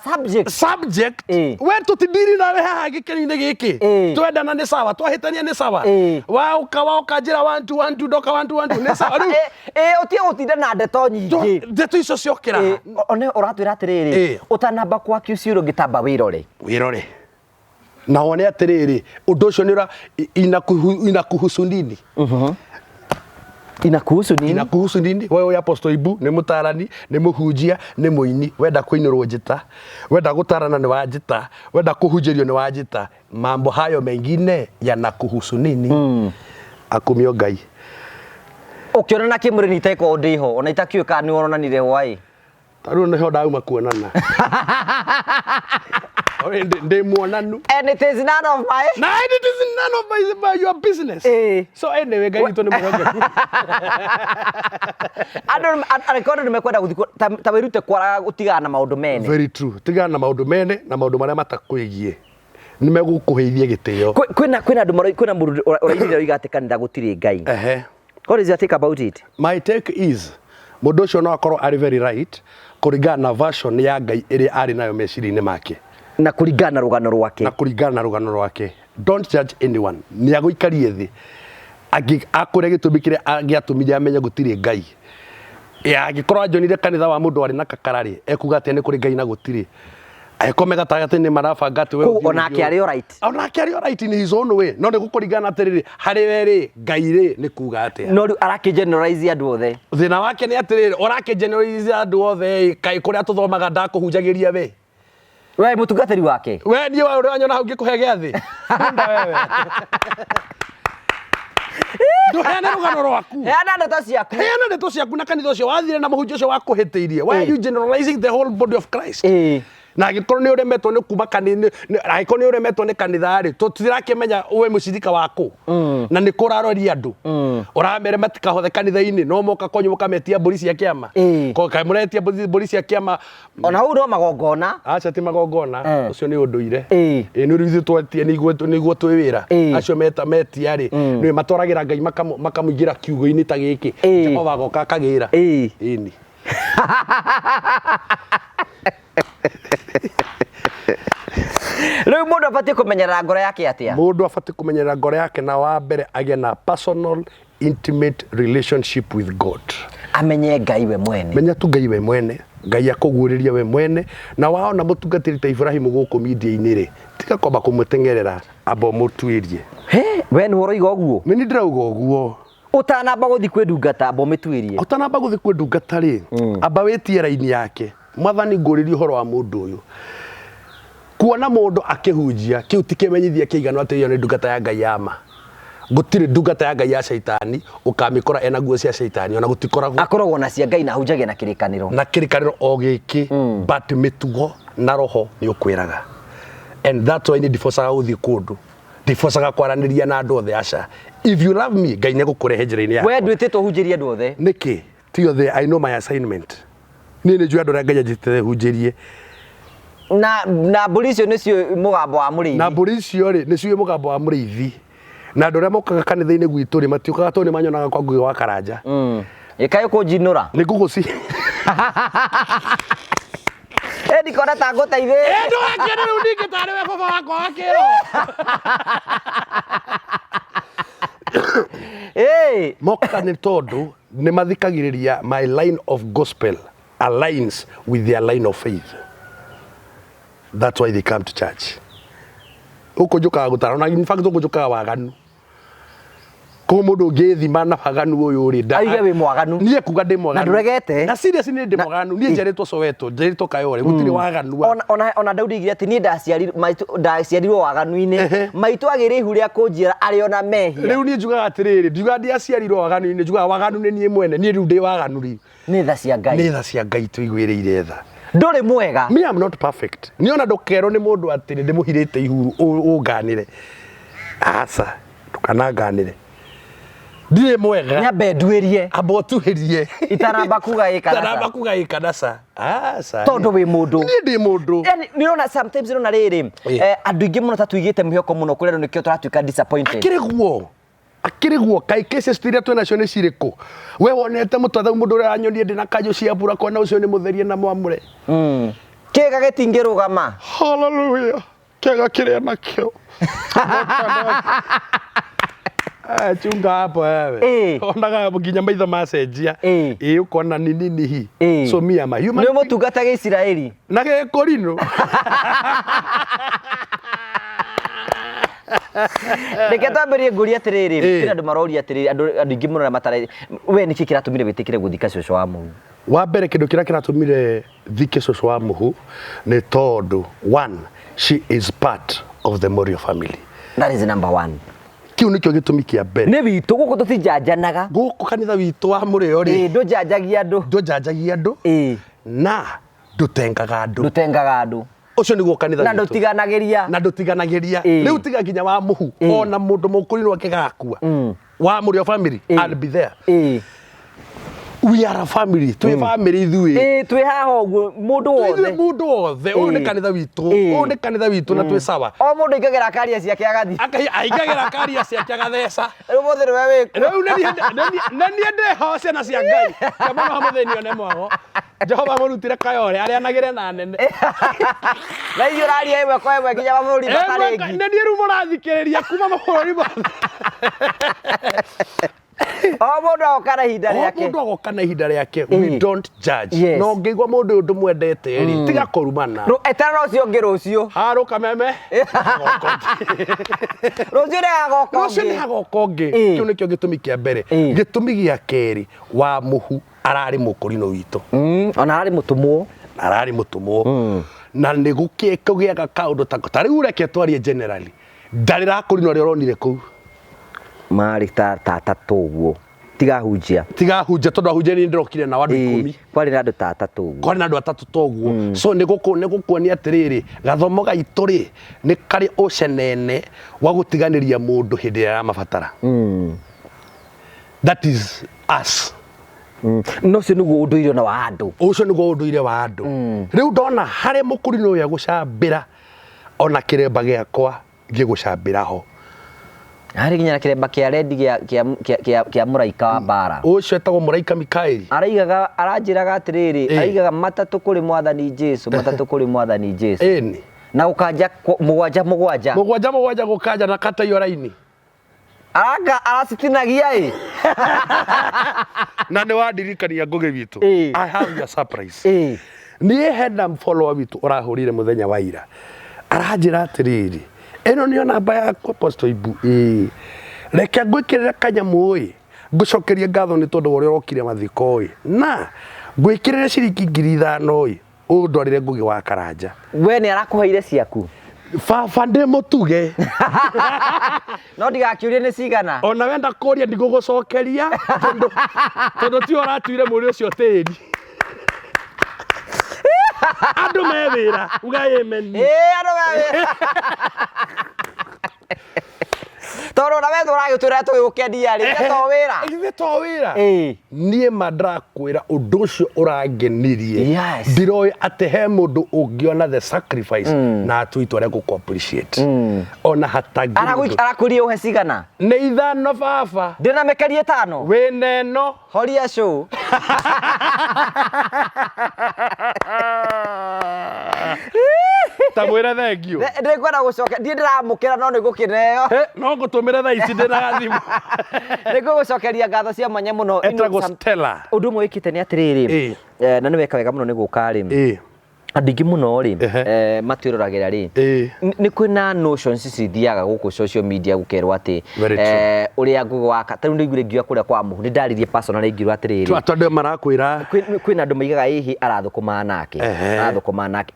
subject we tutidiri nawe haha gikeni giki twendana ni sawa twahitania ni sawa wa ukajira 1 2 1 2 doka 1 2 1 2 ni sawa utie utinda na ndeto nyingi ndeto icio ciokira one uratwira atiriri utanamba kwa kiuciuro gitamba wirore na wone atiriri undu ucio ni ura inakuhusu nini inakuhusu nini wewe Apostle Ibu ni mutarani ni muhunjia ni muini wenda kuinirwo njita wenda gutarana ni wajita wenda kuhunjirio ni wajita mambo hayo mengine yanakuhusu nini akumio Ngai ukiona na kimuri ni teko ndiho ona itakiuka ni wonanire hwai taru ni ho dauma kuonana ndi muonanu and it is none of your business so anyway Ngai to ni muhogeku record nimekwenda guthiko tawirute kwara gutigana na maundu mene very true tigana na maundu mene na maundu maria matakuigie nimegukuheithia gitio kwina andu kwina mundu uraithire oigate kanitha gutiri Ngai what is your take about it? My take is mundu ucio no akorwo ari very right kuringana na version ya Ngai iri ari nayo mecirini make na kuringana na rugano rwake don't judge anyone ni aguikarie thi akure gitumi kire agiatumire amenye gutiri Ngai agikorwo ajonire kanitha wa mundu ari na kakarari ekuga ati ni kuri Ngai na gutiri aikome gatagati ni marabanga ati wewe onake ari right in his own way no ni gukuringana atiriri hari weri Ngai ri ni kuga ati no arake generalize andu othe thina wake ni atiriri orake generalize andu othe kai kuria tuthomaga ndakuhunjagiria we mutungatiri wake we ni wa uri anyona hau ngikuhe giathi nda wewe Heana rugano rwaku. Heana ndeto ciaku na kanitha ucio wathire na muhunjia ucio wakuhitiirie. Why are you generalizing the whole body of Christ? Na gikorwo ni uremetwo ni kuma kanitha aiko ni uremetwo ni kanitha ri tutirakimenya uwe mucirika waku na ni kuraroria andu uramere matikahothe kanitha-ini no moka konyu mukametia mburi cia kiama ko kai muretia mburi cia kiama ona hu no magongona acha ti magongona ucio ni unduire ni rithu twetie niguo twi wira acio metia ri ni matoragira Ngai makamuigira kiugo-ini ta giki Jehova goka kagira ini Riu mundu abatie kumenyera ngoro yake atia mundu abatie kumenyera ngoro yake na wa mbere agie na personal intimate relationship with God amenye Ngai we mwene menya tu Ngai we mwene Ngai akuguriria we mwene na wao na mutungatiri ta Ibrahimu guku media-ini ri tika kwamba kumutengerera abo mutuirie we ni uroiga uguo ni ndirauga uguo utanamba guthi kwendungata abo mituirie utanamba guthi kwendungata ri aba wetie raini yake mwathani nguririe horo wa mundu uyu kuona mundu akihunjia kiu tikemenyithia kiigano ati yo ni ndungata ya Ngai ama gutire ndungata ya Ngai ya shaitani ukamikora ena guo cia shaitani ona gutikoragwo akoragwo na cia Ngai na hunjagia na kirikaniro o giki but mitugo na roho ni ukwiraga and that's why ni difosaga uthi kundu difosaga kwaraniria na andu othe aca if you love me Ngai ne gukurehe njira-ini yako we ndwititwo hunjirie andu othe niki ti othe I know my assignment ni njui andu Ngai ajitete hunjirie na mburi icio nicio mugambo wa muriithi na mburi icio ri nicio mugambo wa muriithi na andu aria mokaga kanitha-ini gwitu ri matiukaga to ni manyonaga kwa Ngugi wa Karanja ikayo kunjinura ni nguguci ndikona ta nguteithie ndo akiona riu ningi tari we baba wakwa wakiro moka ni tondu ni mathikagiriria my line of gospel aligns with their line of faith. That's why they come to church. uko njukaga gutara na in fact uko njukaga waganu ko mundu ngithima na waganu uyu ri nda aiga wi mwaganu nie kuga ndi mwaganu na nduregete na serious ni ndi mwaganu nie njeretwo Soweto njeretwo Kayole gutire waganu ona Daudi igire ati ni ndaciarirwo waganu-ini maitu agire ihu ria kunjira ari ona mehia riu nie njugaga atiriri njuga ndi aciarirwo waganu-ini njugaga waganu ni nie mwene nie riu ndi waganu ri ni tha cia Ngai ni tha cia Ngai tuigwiriire tha nduri mwega me am not perfect niona ndokero ni mundu atiri ndimuhirite ihuru unganire asa tukananganire ndire mwega nyambe nduirie abo tuhirie itaramba kuga ikanasa asa tondu wi mundu ni ndi mundu yani nirona sometimes nirona riri andu ingi muno tatuigite mihoko muno kurero nikio turatuika disappointed akiriguo kai cases tiria twena cio ni ciriko we wonete mutwatha mundu uria anyonie ndina kanjo cia mbura kona ucio ni mutherie na mwamure kiga gitingirugama hallelujah kiga kiria nakio chunga hapo wewe onaga nginya maitho macenjia ukona ni nini hi so me ama human ni mutungata ge Israeli na ge korino Reke twambirie nguri atiriri kira andu maroria atiriri andu ingi muno matare we niki kiratumire witikire guthika cioco wa muhu wa mbere kindu kira kiratumire thike cioco wa muhu ni tondu one she is part of the Morio family that is number 1 kiu nikio gitumi kia mbere ni witu guku tutijanjanaga guku kanitha witu wa Murio ri ndujanjagia andu na ndutengaga andu ucio niguo kanitha na ndutiganagĩria riu tiga nginya wa muhu ona mundu mukurino akigakua wa Murio family I'll be there we are a family twi family ithui twi haha uguo mundu wothe one kanitha witu na twi sawa o mundu ikagira karia ciake agathi aigagira karia ciake agatheca riu muthiri we wiku riu na nie ndeho ciana cia Ngai kama no hamuthenio ne mwago Jehova murutire Kayole arianagire na nene na iyo raria imwe kwa imwe nginya maburi matarengi na nie ru murathikiriria kuma maburi o mundu agoka na ihinda riake we don't judge no ngigwa mundu undu mwendete ri tiga kurumana no etara ucio ngi rucio haru kameme rucio ni agoka ngi kiu nikio gitumi kia mbere gitumi gia keri wa muhu arari mukurino witu ona arari mutumwo na ni gukiega kaundu tari ureke twarie generally ndarira kurino ri uronire ku mari tata toguo tigahunjia tondu ahunjia ni ndirokire na andu 10 kwari na andu tata toguo kwari na andu atatu toguo so ni gukuonia atiriri gathomo gaitu ri ni kari ucenene wa gutiganiria mundu hindi ya mabatara that is us no cio niguo unduire na wa andu ucio niguo unduire wa andu riu ndona hare mukurino uyu gucambira ona kiremba giakwa gigucambira ho hari ginya kiremba kia red kia muraika wa bara ucio etagwo muraika Mikaeli aranjiraga atiriri aigaga matatu kuri mwathani Jesu eni na ukanja mugwanja gukanja na kata iyo raini aracitinagia na ni wadirikania ngugi witu I have a surprise ni henda follower witu urahurire muthenya wa ira aranjira atiriri eno nio namba yakwa Apostle Ibu reke ngwikirira kanyamu ngucokerie ngatho ni tondu uria urokire mathiko na ngwikirire ciringi 5,000 undorire ngugi wa Karanja we ni arakuheire ciaku baba ndi mutuge no ndigakiurie ni cigana ona wenda kuria ndigugucokeria tondu ti uratuire muri ucio tiri andu mewira uga amen andu mewira toro na wewe uragitwira tugigukendia ri ithe to wira nie madrakwira undu ucio urangenirie ndiroi ate he mundu ungiona the sacrifice na atwitwa re ku appreciate ona hatagi arakurie uhe cigana ni 5 baba ndina mekarie 5 we neno horia show tamwira thengio ndikwenda gucoka ndiramukira no nigukineo no ngutumire tha ici ndina gathimu nigugucokeria ngatho cia mwanya muno etagwo Stella undu mwe wikite ni atiriri na ni weka wega muno ni guka ri andingi muno ri matwiroragera ri ni kwina notions cithiaga guku social media gukerwo ati uria ngugo waka tari ndigire ngiwa kuria kwa muhu ni ndaririe personal ngirwa atiriri twandu marakwira kwina andu maigaga hihi arathukuma nake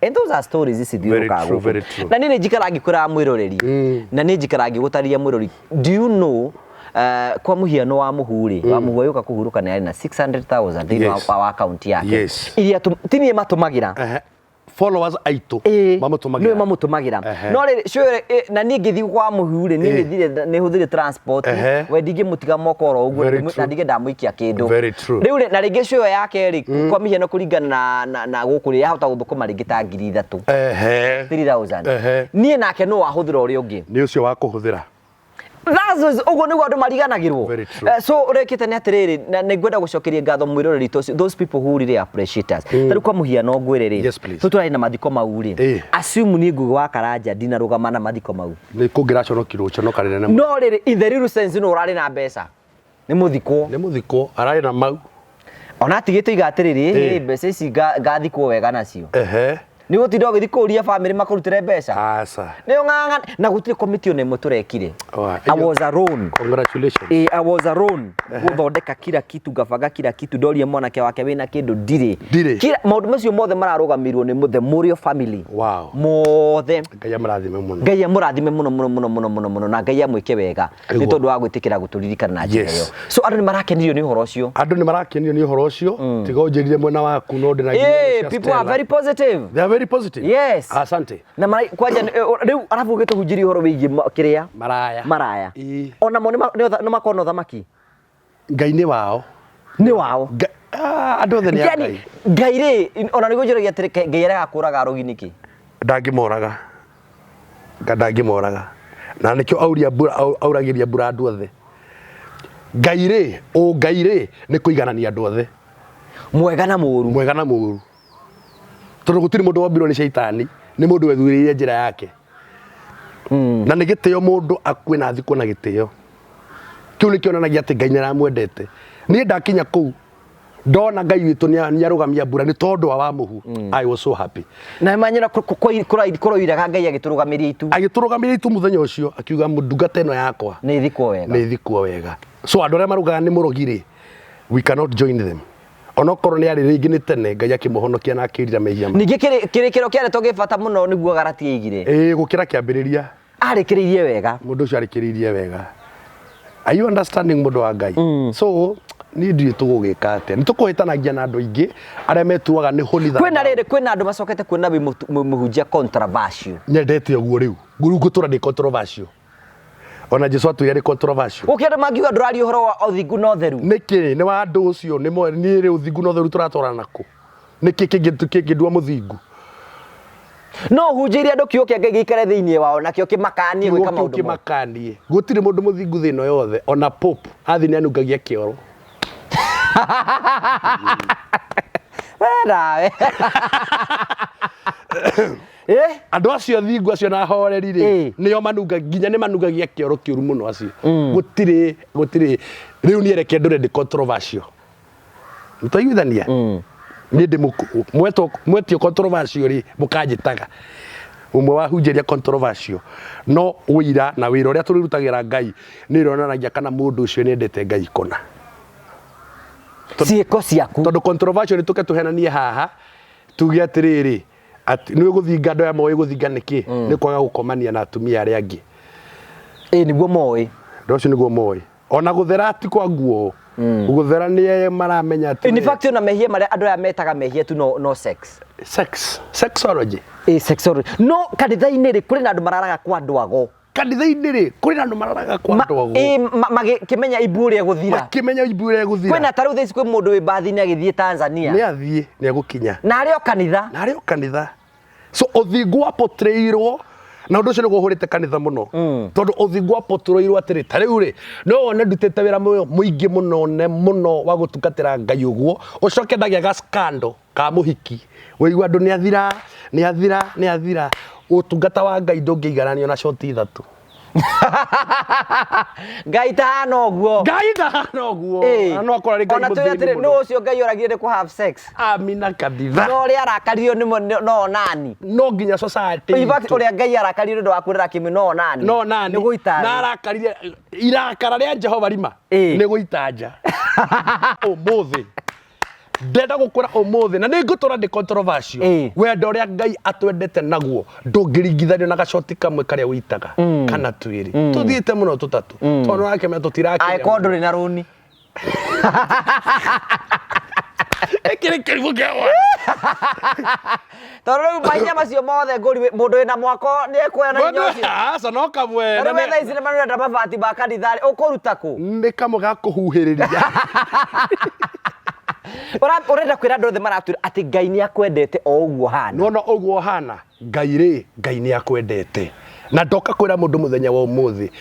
and those are stories cithiuruka guku na nini njikara ngikura mwiroreri na ni njikara ngigutaria mwirori do you know kwa muhiano wa muhuri wa muhu yuka kuhuruka ni na 600,000 thini wa account yake iria tini matumagira followers aitu mamutumagira no ri sure na ni ngithi kwa muhure ni ngithire ni huthire transport we ndingi mutiga mokoro uguo na ndingi ndamuikia kindu riu na ringi sure yake ri kwa mihiano kuringana na guku ri yahota guthukuma ringi ta 3,000 nie nake no ahuthira uri ungi ni ucio wa kuhuthira that's ugo ni andu mariganagirwo so urekite ni atiriri na ngwenda gucokeria ngatho mwiroreri those people who really appreciate us tari kwa muhiano ngwiriri tuturai na mathiko mau ri assume ni ngugo wa karanja dina rugama na mathiko mau ni kungira conokirwo conokarire na no riri in the real sense no urari na mbeca ni muthiko arari na mau ona tigite igatiriri mbeca ici ngathikwo wega nacio ni gutinda ugithikuria family makurutire mbeca asa ni nganga na gutire committee ne muturekire I was alone congratulations I was alone guthondeka kila kitu gabanga kila kitu doria mwanake wake wina kindu ndire kila maundu macio mothe mararugamirwo ni muthe murio family mothe Ngai amurathime muno na Ngai amwike wega ni tondu wa gwitikira guturirikana na njira iyo so andu ni marakenirio ni uhoro ucio tiga unjirire mwena waku no ndina people are very positive very positive yes asante na kwanja riu arafu gito hujiri horo wigi kiria maraya ona mo ni makona thamaki Ngai ni wao andu othe ni Ngai ri ona ni gujiragia atiri Ngai ara gakuraga rugini ki ndangimoraga na nikio auragiria mbura andu othe Ngai ri ni kuiganania andu othe mwega na muru tondu gutiri mundu wombirwo ni shaitani ni mundu wethurire njira yake na ni gitio mundu akue na thiko na gitio kiu ni kionanagia ati Ngai niramwendete ni ndakinya kuu ndona Ngai witu ni arugamia mbura ni tondu wa muhu I was so happy na manyira kuroiraga Ngai agiturugamira itu muthenya ucio akiuga mundungata eno yakwa ni thikwo wega so andu aria marugaga ni murogire we cannot join them onokorwo ni ari ringi ni tene Ngai akimuhonokia na akirira mehia ningi kirikiro kiare togifata muno niguo garatie igire gukira kiambiriria arikiririe wega mundu ucio arikiririe wega are you understanding mundu wa Ngai so ni ndiye tugugika ate ni tukuhitanagia na andu ingi aria metuaga ni honitha kwina andu macokete kwina muhunjia controversial nyendete uguo riu gutura ni controversial ona Jesu atwire controversial ukienda magiuga ndurari uhoro wa uthingu no theru niki ni wa andu ucio ni ri uthingu no theru turatora nako niki kingindua muthingu no hunjiria andu kiuke Ngai gikare thiini wao nakio kimakanie gwika maundu kimakanie gutire mundu muthingu thino yothe ona pope athi ni anungagia kioro werawe andu acio thingu acio na horeri ri nio manunga nginya ni manungagia kioro kiuru muno acio gutire riu ni ereke ndure ndi controversial ntaiguithania ni ndi mwetio controversial ri mukanjitaga umwe wa hunjeria controversial no wira na wira uria turirutagira Ngai ni ronanagia kana mundu ucio ni endete Ngai kona ciiko ciaku tondu controversial ni tuke tuhenanie haha tugia atiriri ati ni guthinga ndo ya moyo guthinga niki ni kwaga gukomania na atumia aria angi niguo moy ndo cio niguo moy ona guthera ati kwa nguo guthera ni maramenya ati in fact na mehia maria andu ya metaga mehia tu no sexology sexology no kanitha-ini ri kuri na andu mararaga kwa ndwago kanitha-ini ri kuri na andu mararaga kwa ndwago kimenya ibu ria guthira kwina taru thesi kwi mundu wi bathi ni agithie Tanzania ni athie ni agukinya na ario kanitha so uthingu wa portrayirwo na undu ucio ni guhurite kanitha muno tondu uthingu wa portrayirwo atiri tariu ri no one ndutete wira muingi muno wa gutungatira Ngai uguo ucoke ndagia ga scandal ka muhiki weigua andu ni athira utungata wa Ngai ndungiigaranio na shoti ithatu Ngai tahana uguo Ngai ndahana uguo no akora ri ona tu atire no ucio Ngai oragire ku have sex amina kabitha no ri arakaririo no nani no nginya society ibati uri Ngai arakaririo ndo akurira kimi no nani ni guitanja na arakarire irakara ria Jehova rima ni guitanja umuthi ndenda gukura umuthi na ningutura ndi controversial wendo uria Ngai atwendete naguo ndungiringithanio na gacoti kamwe karia witaga kana twiri tuthiite muno tutatu tono yake me tutirake ai kodori na runi ekire kiribu gawa toro manya macio mothe nguri mundu ina mwako ni ekuya na inyoci asa no kamwe na metha ici ni manura da mabati ba kanithari ukuruta ku ni kamwe ga kuhuhiriria urenda kwira ndothe maratu ati Ngai ni akwendete o uguo hana no uguo hana Ngai ni akwendete na ndoka kwira mundu muthenya wa umuthi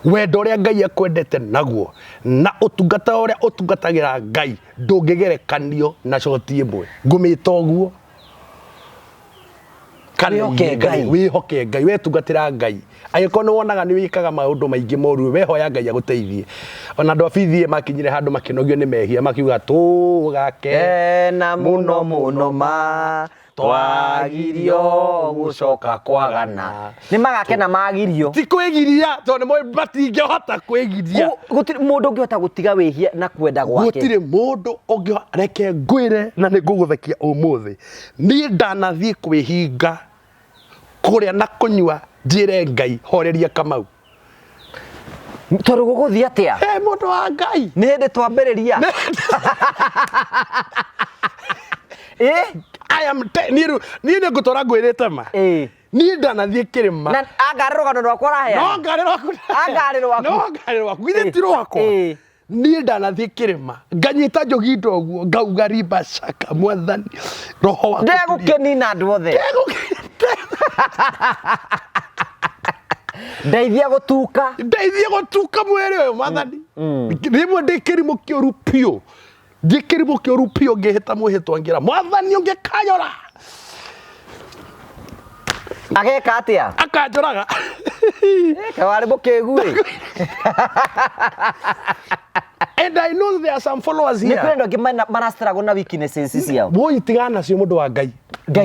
wendo uria Ngai akwendete naguo na utungata uria utungatagira Ngai ndungigerekanio na shoti imwe ngumita uguo wihoke Ngai wetungatira Ngai agiko no wonaga ni wikaga maundu maingi moru wehoya Ngai aguteithie ona ndo afithie makinyire handu makinogio ni mehia makiuga tugake na muno ma twagirio gucoka kwagana ni magakena magirio ti kwigiria tondu mo batingehota kwigiria gutiri mundu ungihota gutiga wihia na kwenda gwake gutiri mundu reke ngwire na ni nguguthakia umuthi ni ndanathie kwihinga kuria na kunywa njire Ngai horeria Kamau toru guguthia atia mundu wa Ngai ni hindi twambiriria I am ni ngutora ngwirite ma ni ndanathie kirima na angariro no rwakwa rahea no ngariro waku githe ti rwakwa ni ndanathie kirima nganyita njogi ndoguo ngauga riba shaka mwathani roho wa ndegukeni na ndu othe ndeithia gutuka mwere uyu mwathani rimwe ndikirimo kioru pio ngikirimo kioru pio ngihita muhitwa ngira mwathani ungikanyora ageka atia akanjoraga kawari mukegui and I know there are some followers here nikwendo ngimana marastrago na weaknesses ciao boy tigana cio mundu wa Ngai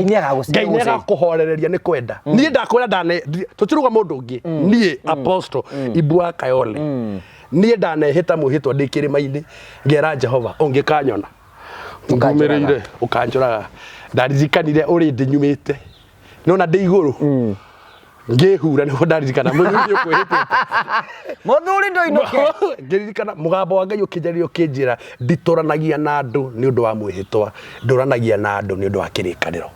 ni agakuhorereria ni kwenda nie ndakwira ndane tutiruga mundu ungi nie apostle Ibua Kayole nie ndanehita muhitwa ndikirimaini ngera Jehova ungikanyona ngumirire ukanjoraga ndarizikanire uri ndinyumite nona ndi iguru ngihura ni ndaririkana muthuri ukwihitite muthuri ndoinuke ngiririkana mugambo wa Ngai ukinjaririo kinjira nditoranagia na andu ni undu wa mwihitwa nduranagia na andu ni undu wa kirikaniro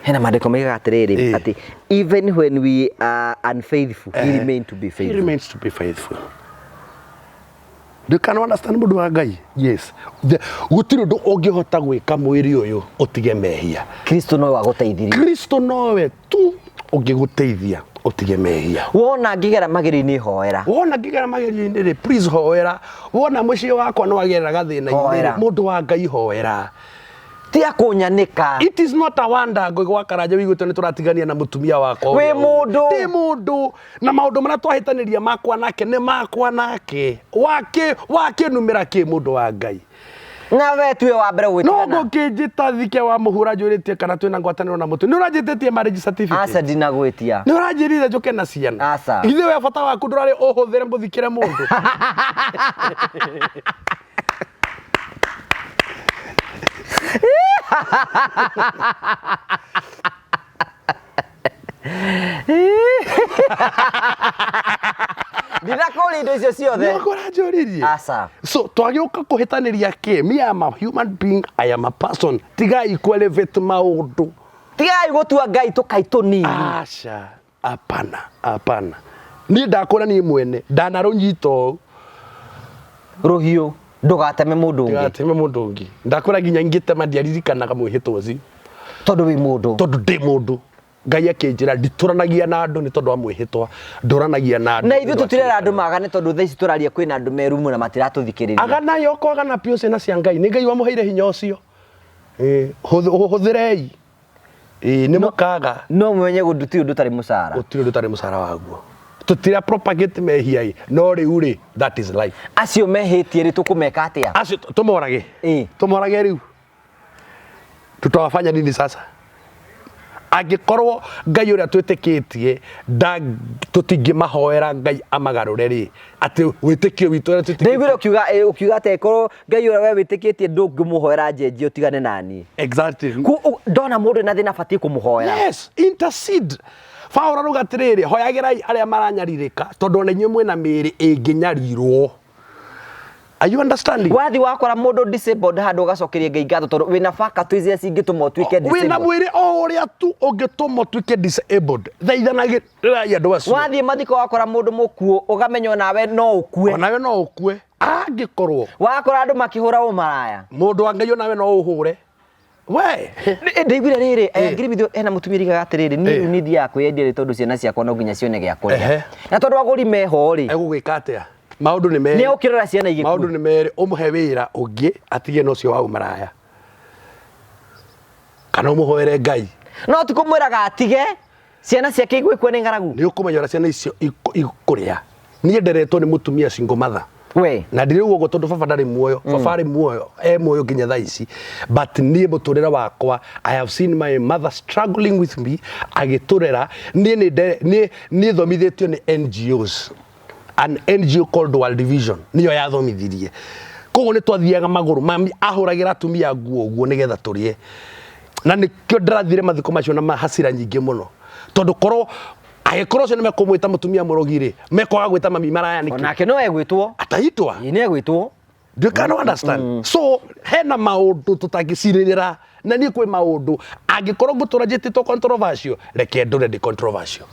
hena mandiko mega atiriri ati even when we are unfaithful he remains to be faithful. He remains to be faithful. Do you can understand mundu wa Ngai? Yes. Gutiri undu ungihota gwika mwiri uyu utige mehia. Kristo no aguteithirie. Kristo nowe tu ungiguteithia utige mehia. Wona ngigera magiri-ini hoera. Wona ngigera magiri-ini ri please hoera. Wona muci wakwa no agerera gathina-ini mundu wa Ngai hoera. Tia kunyanika. It is not a wonder ngwa karanja wigutu ni turatigania na mutumia wakwa. We mundu. Ti mundu na maundu mara twahitaniria makwa nake ni makwa nake. Wake numira ki mundu wa Ngai. Na we tuwe wa mbere gwitikana. No ngukijita thike wa muhura njuritie kana twina ngwataniro na mutu. Ni uranjititie marriage certificate. Asa ndinagwitia. Ni uranjirire njuke na ciana. Asa. Ithe we bata waku ndurari uhuthire muthikire mundu. Ndinakuri indo icio ciothe. Ndinakura njuririe. Asa. So twagiuka kuhitaniria ki? Me am a human being, I am a person. Tigai kwelevate maundu. Tigai gutua Ngai tukaituni. Asha. Apana. Ni ndakura ni mwene. Ndanarunyito. Ruhiu. Ndugateme mundu ungi. Ndugateme mundu ungi. Ndakura nginya ngitema ndiaririkanaga mwihitwo ucio. Tondu wi mundu. Tondu ndi mundu. Ngai akinjira ndituranagia na andu ni tondu wa mwihitwa. Nduranagia na andu. Na ithu tutirera andu magane tondu thaici turaria kwina andu merumu na matiratuthikiriria. Agana yoko agana pio cena cia Ngai. Ni Ngai wamuheire hinya ucio. Huthirei. nĩ mũkaga no mwenye gũnduti ũndũ tarĩ mũcara gũtirĩ ũndũ tarĩ mũcara waguo tutira propagate mehia no rĩu rĩ that is life acio mehĩtie rĩ tũkũmeka atĩa acio tumorage rĩu tutawafanya nini sasa angikorwo ngai uria twitikitie tutingimahoera ngai amagarure ri ati witikio witu uria twitikitie ndiguire ukiuga ate korwo ngai uria we witikitie ndungimuhoera njenji utigane nani exactly ndona mundu na thina bati kumuhoera yes intercede Faura rugatiriri hoyagirai aria maranyaririka tondu ona inyuĩ mwina mĩĩrĩ ĩngĩnyarirwo. Are you understanding? Wathi wakora mundu disabled handu ugacokeria ngai ngatho tondu wina factor iria cingituma tuike disabled. Wina mwĩrĩ o uria tu ungituma tuike disabled. Thaithanagira andu acio. Wathi mathiko wakora mundu mukuo ugamenya nawe no ukue. Onawe no ukue. Angikorwo wakora andu makihura umaraya. Mundu wa ngai onawe no uhure. We ndigwire riri ngiribithio ena mutumiri gatiriri ni unidi ya kwedia tondu ciana ciakwa no nginya cione gya kuria na tondu aguri meho ri egugwika atia maundu ni meri ni ukirora ciana igiku maundu ni meri umuhe wira ungi atige no cio wa maraya kana umuhoere ngai no tikumwiraga atige ciana ciake igwikwe ni ngaragu ni ukumenyora ciana icio ikuria ni nderetwo ni mutumia single mother we na ndiri ugo tondu baba ndari muoyo baba ari muoyo muoyo nginya thaa ici but nie muturira wakwa I have seen my mother struggling with me agiturera nie thomithitio ni NGOs an NGO called World Vision niyo yathomithirie koguo ni twathiaga maguru mami ahuragira atumia nguo uguo nigetha turie na nikio ndirathire mathiko macio na mahasira nyingi muno tondu korwo agikorwo cio nimekumwita mutumia murogire mekoga gwita mami maraya niki onake no egwitwo ataitwa ni egwitwo do you can understand so hena maundu tutagicirira na ni kwi maundu agikorwo ngutura njititwo controversial reke ndure ndi controversial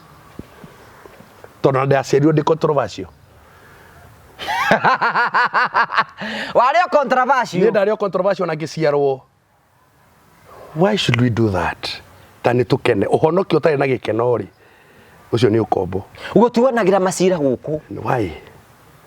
tondu ndaciarirwo ndi controversial wario controversial ni ndario controversial na giciarwo why should we do that tani tukene uhonokio tari na gikeno ri ucio ni ukombo gutuanagira macira guku why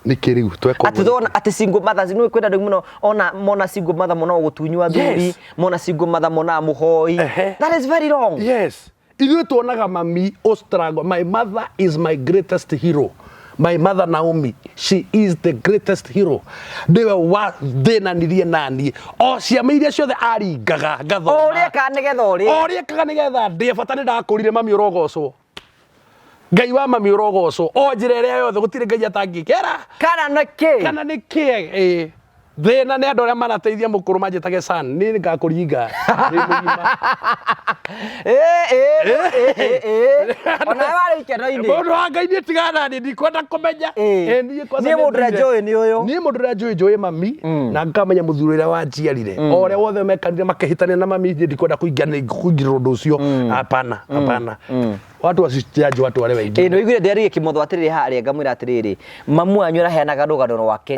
nikiriu tweko atithona ati single mothers no kwenda ndu muno ona mona single mother muno gutunywa thuri mona single mother mona muhoi that is very wrong yes ithu tuonaga mami ostrago my mother is my greatest hero my mother Naomi she is the greatest hero ndiwe wa thina nirie nani o ciama iria ciothe aringaga ngatho oria ka nigetha ndi bata ni ndakurire mami urogocwo ngai wa mami urogocwo o njira iria yothe gutire ngai atangikera kana niki thina ni andu aria marateithia mukuru manjitage san ni ngakuringa ni mugima ona wale ikeno-ini mundu wa ngai ni tigana ni ndikwenda kumenya ni mundu ra joy ni uyu ni mundu ra joy mami na ngamenya muthuri uria wanjiarire oria wothe mekanire makehitania na mami ndikwenda kuingira undu ucio hapana watu wasijaji watu wale wengi no igire nderi kimotho atiriri haria ngamwira atiriri mamu anyu araheanaga rugano rwake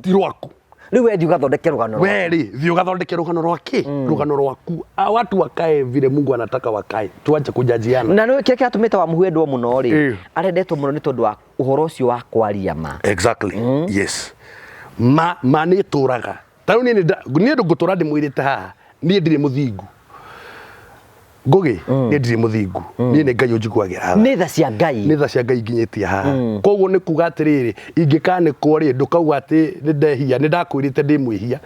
ti rwaku riu wendi ugathondeke rugano weri thi ugathondeke rugano rwake rugano rwaku watu wakae vile Mungu anataka wakae tuache kujajiana na no kile kiatumite wa muhendwo muno ri arendetwo muno ni tondu wa uhoro ucio wa kwaria ma exactly yes ma ni turaga tau ni ngutura ndi mwirite haha ni ndire muthingu ngugi ni ndire muthingu ni ngai unjiguagira ni tha cia ngai nginyitie haha koguo ni kuga atiriri ingikanikwo ri ndukauga ati ni ndehia ni ndakwirite ndi mwihia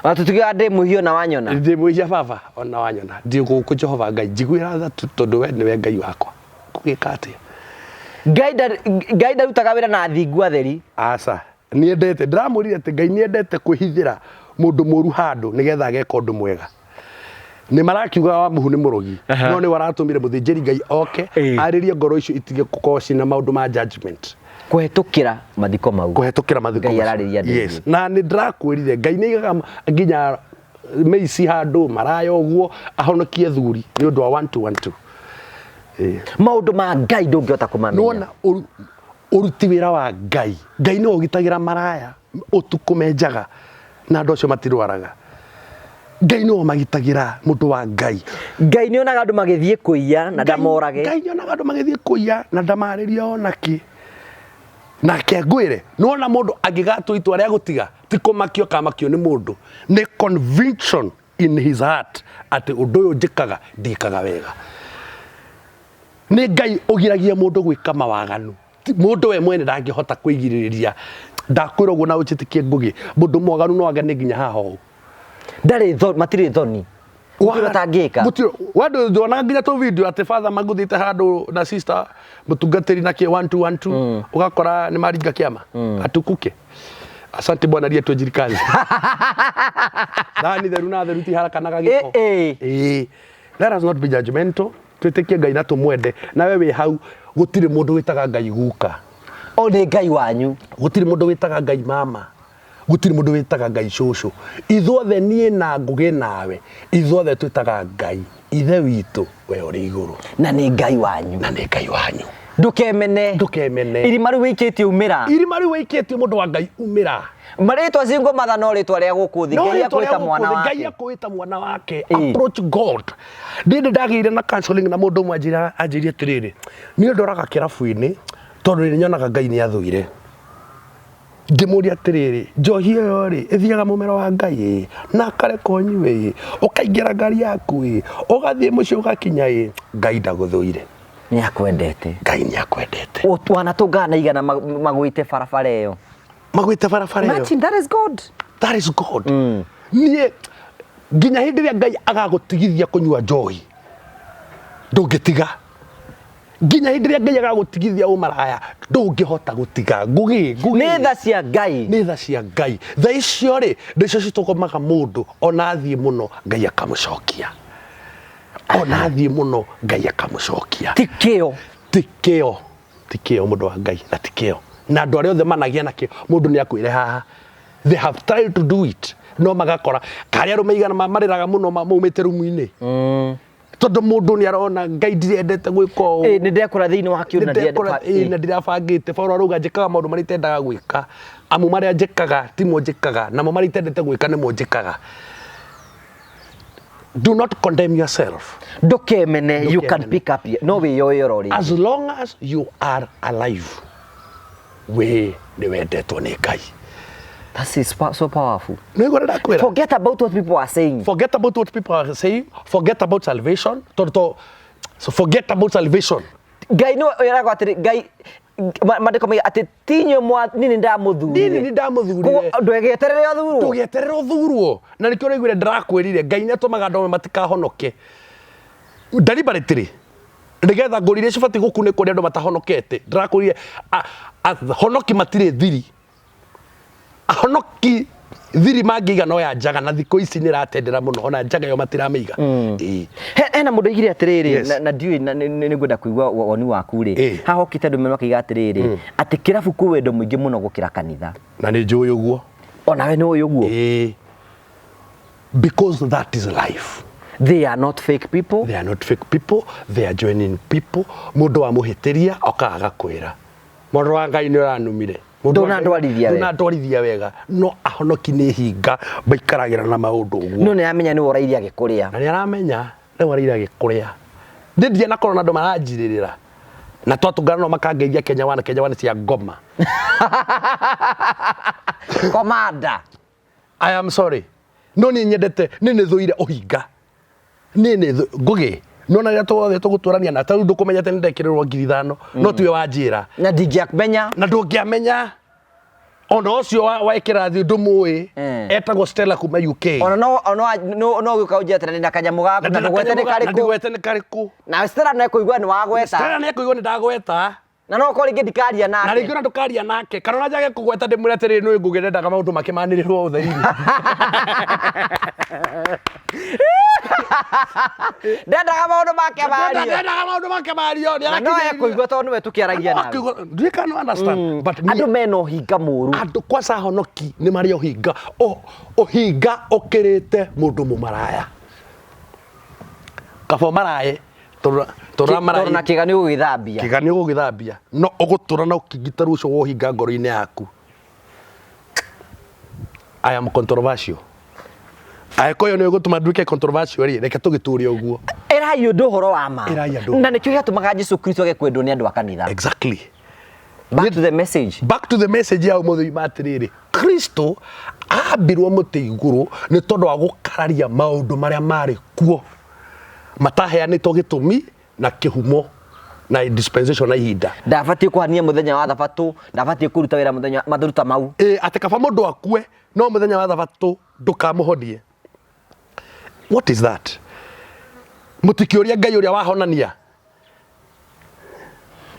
Watutugiga ndi muhio na wanyona ndi mwihia baba ona wanyona ndi guku Jehova ngai njiguira tha tondu we niwe ngai wakwa kugika atia ngai ndarutaga wira na thingu atheri asa ni ndete ndramurire ati ngai ni ndete kwihithira mundu muru handu nigetha ageka undu mwega ni marakiuga wa muhu ni murogi no ni waratumire muthinjiri ngai oke aririe ngoro icio itige kukoci na maundu ma judgment kuhetukira mathiko mau yes na ni ndakwirire ngai ni igaga nginya meici handu maraya uguo ahonokie thuri ni undu wa 1212 maundu ma ngai ndungihota kumamenya nona uruti wira wa ngai ni ugitagira maraya utuku menjaga na andu acio matirwaraga ngai no magitagira mundu wa ngai ni onaga andu magithie kuiya na ndamorage ngai ni onaga andu magithie kuiya na ndamariria onaki nake ngwire nona mundu angigatu itwa ria gutiga ti kumakio kamakio ni mundu ni conviction in his heart ati undu uyu njikaga ndikaga wega. Ni Ngai ugiragia mundu gwika mawaganu. Mundu we mwene ndangihota kwigiriria. Ndakwira uguo na uchitikie ngugi. Mundu mwaganu no agane nginya haho. Ndari matiri thoni. Gutira tangika. Wado ndona nginya to video ati father maguthite handu na sister mutungatiri na ki 1212 ugakora ni maringa kiama atukuke. Asante bwana ndiye tujirikani. Dani theru na theru ti haraka na gagiko. Let us not be judgmental. Twitikie Ngai na tumwende. Na wewe hau gutire mundu witaga Ngai guka. O ni Ngai wanyu. Gutire mundu witaga Ngai mama. Gutire mundu witaga Ngai shushu. Ithuothe nie na ngugi nawe. Ithuothe twitaga Ngai. Ithe witu we uri iguru. Na ni Ngai wanyu. Na ni Ngai wanyu. Ndukemene. Ndukemene. Irima riu wikitie umira. Irima riu wikitie mundu wa Ngai umira. Maritwa zingo matha no ritwa ria gukuthi Ngai akwita mwana wake. Ngai akwita mwana wake. Approach God. Ndinde ndagire na counseling na mundu mwe anjirie atiriri. Ni ndoraga kirabu-ini tondu ni nyonaga Ngai ni athuire. Ngimuria atiriri, njohi iyo ri ithiaga mumero wa Ngai na kareka unyue ukaingira ngari yaku ugathie mucio ugakinya Ngai ndaguthuire. Ni akwendete. Ngai ni akwendete. Wana tungana igana magwite barabara iyo. Magwite barabara iyo. Imagine, that is God. That is God. Nie nginya hindi ria Ngai agagutigithia kunyua njohi ndungitiga. Nginya hindi ria Ngai agagutigithia umaraya ndungihota gutiga. Ngugi ni tha cia Ngai. Ni tha cia Ngai. Tha icio ri ndicio citukomaga mundu ona athie muno Ngai akamucokia. Ona athie muno Ngai akamucokia. Tikio mundu wa Ngai na tikio. Na andu aria othe managia nakio mundu ni akwire haha. They have tried to do it. No magakora kari arume igana mariraga muno maumite rumu-ini. Tondu mundu ni arona Ngai ndiendete gwika uu. Ni ndekora thiini wa kiuna na ndirabangite Paulo aruga njikaga maundu maria itendaga gwika. Amu maria njikaga timo njikaga namo maria itendete gwika nimo njikaga. Do not condemn yourself. Ndukemene. You can pick up. No we yoyo ri. As long as you are alive, we ni wendetwo ni Ngai. That is so powerful. Forget about what people are saying. Forget about what people are saying. Forget about salvation. So forget about salvation. Ngai no erago atiri Ngai mandiko mai ati tinyo mwa nini ndamuthurire. Nini ndamuthurire. Ndwegeterere othurwo. Ndwegeterere othurwo. Na nikio raigwire ndirakwirire Ngai ni atumaga andũ matikahonoke. Deliberately. Ndigetha ngũrire cibati gukunĩkwo nĩ andũ matahonokete. Ndirakwirire honoki matire thiri. Ahonoki thiri mangiga no ya njaga na thikũ ici nĩ ratendera muno ona njaga yo matiramĩiga. Hena mũndũ igire atiriri na ndiũĩ nĩ ngwenda kũigua woni waku ri. Haha okite andũ makiga atiriri ati kirabu kũ wendo mũingĩ mũno gũkĩra kanitha. Na nĩ njũĩ ũguo. Ona we nĩ ũĩ ũguo. Because that is life. They are not fake people. They are not fake people. They are genuine people. Mundu wa muhitiria okaga kwira. Mundu wa Ngai ni uranumire. Ndonandwarithia wega. No ahonoki ni hinga baikaragira na maundu uguo. No ni amenya ni woraithia agikuria. Na ni aramenya ni woraithia agikuria. Ndithia na korona andu maranjiririra. Na twatungana no makangeithia Kenya One cia ngoma. Commander. I am sorry. No ni nyendete ni thuire uhinga. Ni ngugi. No na tuothe tuguturania na tau ndukumenya tene ndekirirwo 5,000 no tiwe wanjira. Na ndingiamenya. Na ndungiamenya. Ona ucio waikira thi ndumui etagwo Stella kuma UK. Ona no gukauja tena na kanyamu gaku na ndugwete ni kariku. Na Stella no kuigua ni wagweta. Stella no kuigua ni ndagweta. Na no ko ringi ndikaria nake. Na ringi ndukaria nake. Kana njage kugweta ndimwire atiri no ngugire ndaga maundu makimaniririo utheri. Ndendaga maundu make mario. Ndendaga maundu make mario. No kuigua tondu we tukiaragia nawe. Do can understand? But andu meno hinga muru. Andu kwasa honoki ni mario hinga. Hinga okirite mundu mumaraya. Kabo maraye Torna kigani ugithambia. Kigani ugithambia. No ugutura na ukigitaru ucio wohinga ngoro-ini yaku. I am controversial. Aikoyo ni ugutuma nduike controversial ri reke tugiturie uguo. Erai undu horo wa ma. Na nikio yatumaga Jesu Kristo agekwendwo ni andu a kanitha. Exactly. Back to the message. Back to the message ya umuthi matiriri. Kristo ambirwo muti iguru ni tondu wa gukararia maundu maria mari kuo mataheanitwo gitumi na kihumo na dispensation na ihinda. Ndabatie kuhania muthenya wa thabatu, ndabatie kuruta wira muthenya mathuruta mau. Ati kaba mundu akue no muthenya wa thabatu ndukamuhonie. What is that? Mutikiuria Ngai uria wahonania.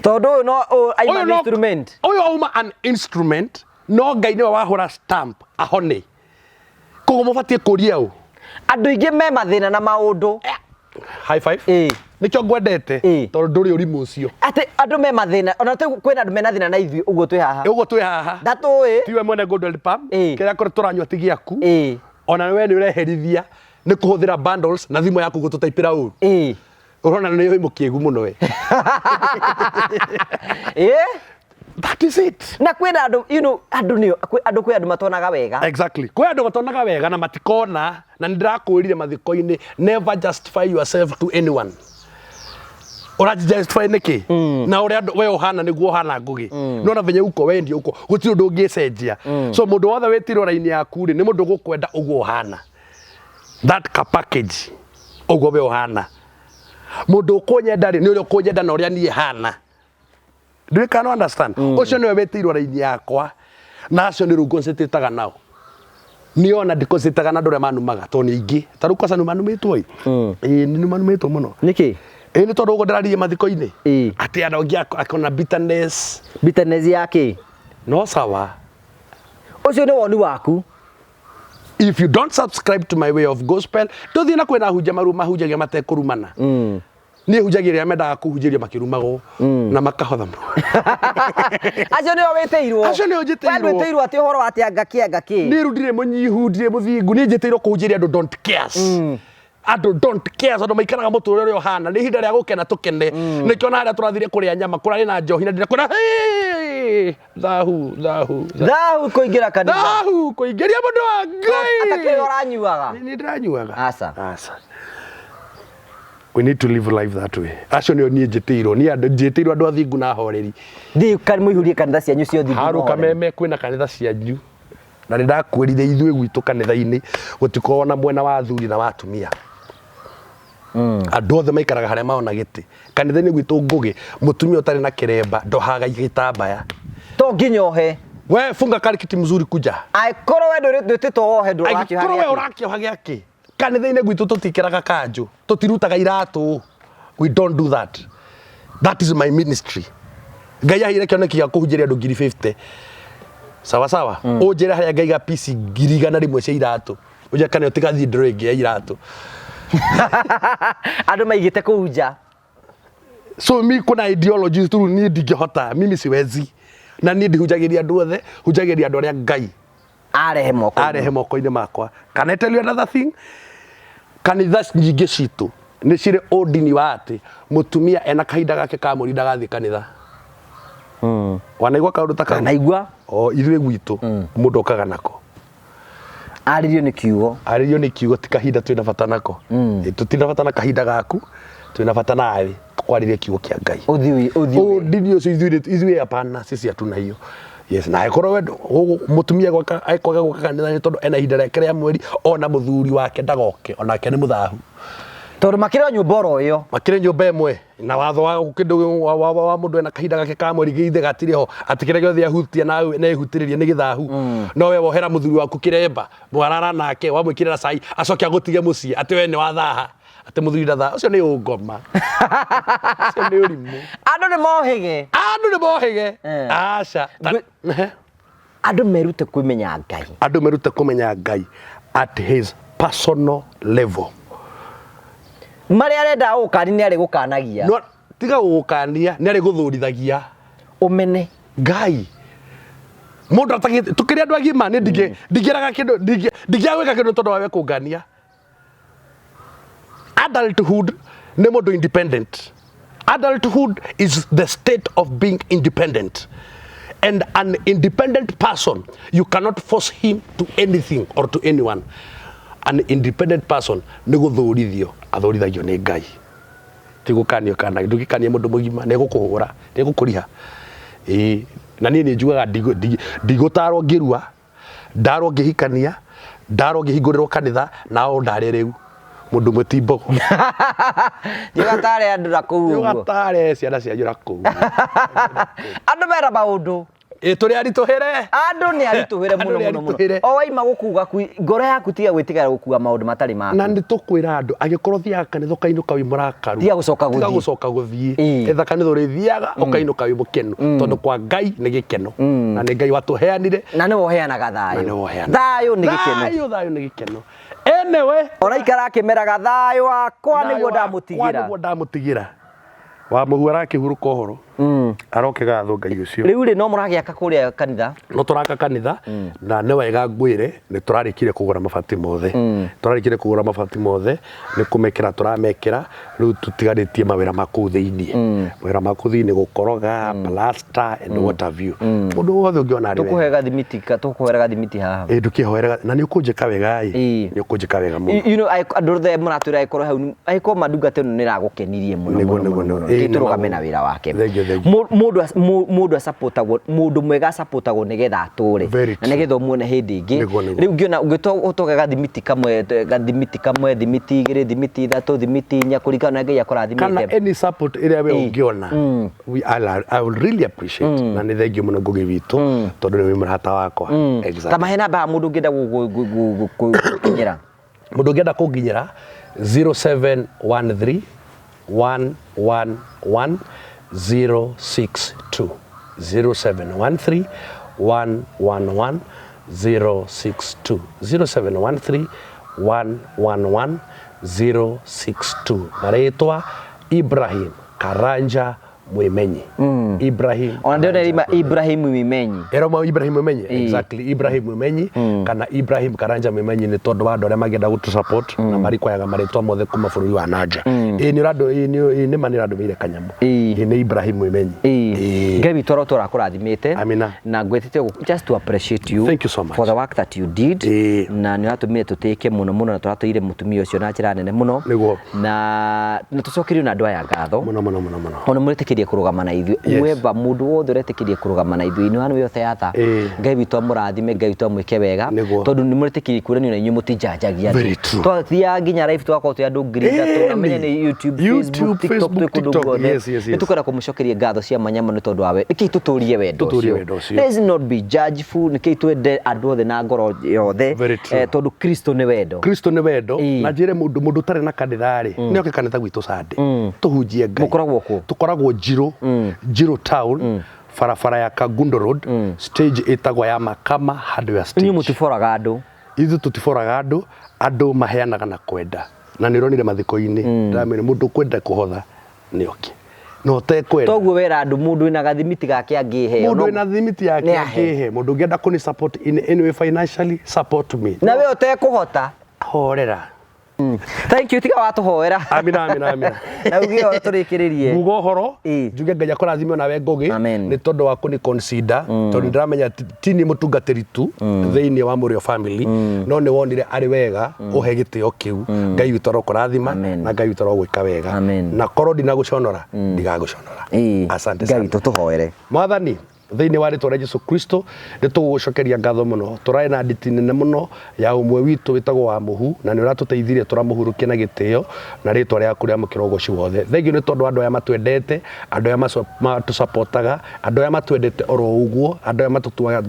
Tondu no aima instrument. Oyo auma an instrument no Ngai ni wahura stamp ahone. Kogo mubatie kuria u. Andu ingi me mathina na maundu. High five. Nikyo ngwendete tondu nduri urimu ucio. Ati andu me mathina ona tu kwina andu mena thina na ithui uguo twi haha. Uguo twi haha. Ndatui. Tiwe mwene Gold Palm. Kira kore turanywa tigiaku. Ona we ni ureherithia ni kuhuthira bundles na thimu yaku gututaipira uru. Urona ni yo imukiegu muno we. That is it. Na kwina andu andu ni andu kwi andu matonaga wega. Exactly. Kwi andu matonaga wega na matikona na ndirakwirire mathiko-ini never justify yourself to anyone. Ora justify niki na uri andu we uhana niguo uhana ngugi nona venye uko wendi uko gutiri undu ungicenjia so mundu wothe wetiro raini yaku ri ni mundu gukwenda uguo uhana that ka package uguo we uhana mundu ukunyenda ri ni uri ukunyenda na uria nie hana. Do you can understand? Ucio niwe wetiro raini yakwa na acio ni rungu ncititaga nao niona ndikocitaga na ndure manumaga to ni ingi taru kosa ni manumitwo ni manumitwo muno niki ni tondu ugo ndararie mathiko-ini ati andu angi akona bitterness yake no sawa. Ucio ni woni waku. If you don't subscribe to my way of gospel nduthie na kwina hunja maru mahunjagia matekurumana ni hunjagiria mendaga kuhunjiria makirumago na makahotha muno. Acio ni weteirwo. Acio ni ujiteirwo. Wewe weteirwo ati horo ati angaki ni rudire munyihu ndire muthingu ni njiteirwo kuhunjiria andu don't cares. Andu don't cares andu maikaraga muturire urio hana ni hinda ria gukena tukene nikio na haria turathire kuria nyama kurari na njohi na ndira kuna thahu kuingira kanitha thahu kuingiria mundu wa Ngai atakire uranyuaga ni ndiranyuaga asa we need to live life that way. Acio ni oni njiteirwo ni andu njiteirwo andu athingu na horeri ndi kan muihurie kanitha cianyu cio thingu haru kameme kwina kanitha cianyu na nindakwirire ithuĩ gwitũ kanitha-inĩ gũtikoragwo na mwena wa athuri na wa atumia andũ othe maikaraga harĩa maona gĩtĩ kanitha-inĩ gwitũ Ngũgĩ mũtumia ũtarĩ na kĩremba ndohaga gĩtambaya to nginyohe we funga karikiti mzuri kuja aikoro we ndwĩtĩtwo wohe ndũrakĩoha aikoro we ũrakĩoha gĩakĩ kanitha-inĩ gwitũ tũtikĩraga kanjũ tũtirutaga iratũ we don't do that. That is my ministry. Ngai aheire kĩoneki gĩa kũhunjĩria andũ 50 sawa sawa unjira haria ngaiga pisi 100 cia iratu uja kana utigathie ndoro ingi ya iratu andu maigite kuunja so mi kuna ideologies tu ni ndingihota mimi siwezi na ni ndihunjagiria andu othe hunjagiria andu aria Ngai arehe moko-ini makwa. Can I tell you another thing? Kanitha nyingi citu ni cire odini wa ati mutumia ena kahinda gake ka muri ndagathie kanitha wanaigua kaundu taka naigua ithuĩ gwitũ mũndũ okaga nako aririo nĩ kiugo ti kahinda twĩna bata nako tũtina bata na kahinda gaku twĩna bata nawe twaririe kiugo kĩa Ngai ndini ũcio ithuĩ hapana sisi hatuna hiyo. Yes, na akorwo we mutumia aikwaga gwaka kanitha tondu ena ihinda rĩake rĩa mweri ona mũthuri wake ndagoke onake nĩ mũthahu tondu makire nyumba oro iyo makire nyumba imwe na watho wa kindu wa mundu ena kahinda gake ka mweri githe gatire ho atikire giothe ahutia na ehutiririe ni githahu no we wohera muthuri waku kiremba mwarara nake wamwikirira cai acoke agutige mucii ati we ni wathaha ati muthuri ndatha ucio ni ungoma ucio ni urimu andu ni mohige aca andu merute kumenya Ngai at his personal level. Mari arenda gukani ni ari gukanagia no tiga gukania ni ari guthurithagia umene Ngai mundu atagite tukiri andu agima ni ndigiraga kindu ndigagwika kindu tondu wawe kungania. Adulthood ni mundu independent. Adulthood is the state of being independent, and an independent person you cannot force him to anything or to anyone. An independent person ni guthurithio athurithagio ni Ngai ti gukanio kana ndugikanie mundu mugima ni gukuhura ni gukuriha na ni njugaga ndigutaro ngirua ndarwo ngihikania ndarwo ngihingũrĩrwo kanitha nao ndarĩ rĩu mundu mutimbo Jugatare andu na kuu Jugatare ciana cia njura kuu andu mera maundu turi arituhere andu ni arituhere muno o waima gukuga ngoro yaku tiga gwitiga gukua maundu matari maku na nditukwira andu agikorwo thiaga kanitha kainuka wi murakaru tiga gucoka guthii etha kanitha rithiaga ukainuka wi mukenu tondu kwa Ngai ni gikeno na ni Ngai watuheanire na ni woheanaga thayu ni gikeno thayu ni gikeno enewe ona ikara akimeraga thayu wakwa niguo ndamutigira wa muhura akihuruka uhoro aroke gatho Ngai ucio riu ri no muragiaka kuria kanitha no turaka kanitha na ne wega ngwire ni turarikire kugura mabati mothe ni kumekera turamekera riu tutigaritie mawira maku thiini mawira maku thiini gukoroga plaster and what have you mundu wothe ungiona ari tukuhega thimiti haha ndukihoera na ni ukunjika wega ni ukunjika wega muno you know andu the muratwira aikoro hau aiko madungate no niragukenirie muno kiturugame na wira wake mundu supportagwo mundu mwega supportagwo nigetha ature na nigetha muone hindi ingi riu ngiona ungitoga thimiti kamwe thimiti igiri thimiti ithatu thimiti inya kurigana na Ngai akurathimite kana any support area we ungiona I will really appreciate na ni thengio muno ngugi witu tondu ni murata wakwa exactly kama hena ba mundu ngenda gukinyira mundu ngenda kunginyira 0713 111 062 0713 111 062 0713 111 062 maretwa Ibrahim Karanja Mwimenyi Ibrahim ona ndio nilima Ibrahim Mwimenyi eroma Ibrahim Mwimenyi exactly Ibrahim Mwimenyi kana Ibrahim Karanja Mwimenyi ni tondu wa ndore magenda gutu support na marikwayaga maretwa mothe kuma bururi wa nanja ni rado ni manirado mire kanyamu ni Ibrahim Mwimenyi Ngai toro turakurathimite na ngwetete just to appreciate you thank you so much for the work that you did na ni ratumire tuteke muno na turatuire mutumia ucio na njira nene muno na tucokirio na ndwa ya ngatho muno ona muretikirie kurugama na ithuĩ weba mundu wothe uretikirie kurugama na ithuĩ ni wanu yothe yata Ngai witu amurathime Ngai witu amwike wega tondu ni muretikirie kuranio na inyu mutijanjagia to thia nginya live twako tu andu ngiri thatu na menye ni YouTube Facebook TikTok ni tukara kumucokeria ngatho cia manyama ni tondu wawe niki tuturie wendo let's not be judgeful niki twende andu othe na ngoro yothe tondu Kristo ni wendo na njire mundu tare na kanithari ni oke kanitha gwitu Sunday tuhunjie Ngai tukoragwo Jiro Town farafara ya Kagundo Road stage etagwa ya Makama hardware stage ni mutiforaga andu ithu tutiforaga andu maheanaga na kwenda na nironire mathiko-ini ndamene mundu kwenda kuhotha ni oke no te kwenda toguo wera andu mundu ina gathimiti gake angiheo mundu ina thimiti yake angihe mundu ngenda kuni support in any way financially support me na we ote kuhota horera thank you tiga watuhoera amina na ugio turikiririe mugo horo njuge Ngai akurathime na we ngogi ni tondu wa kuni consider tondu ndramenya tini mutungatiri tu thiini wa Murio family no ni wonire ari wega uhe gitio kiu Ngai witu arokurathima na Ngai witu arogwika wega na korwo ndina guconora ndigaguconora asante sana Ngai witu tuhoere mwathani thiini wa ritwa ria Jesu Kristo nitugucokeria ngatho muno turai na nditi nene muno ya umwe witu witagwo wa muhu na ni uratuteithirie turamuhurukia na gitio na ritwa ria kuria mukiro goci wothe thengi ni tondu andu aya matwendete andu aya matusapotaga andu aya matwendete oro uguo andu aya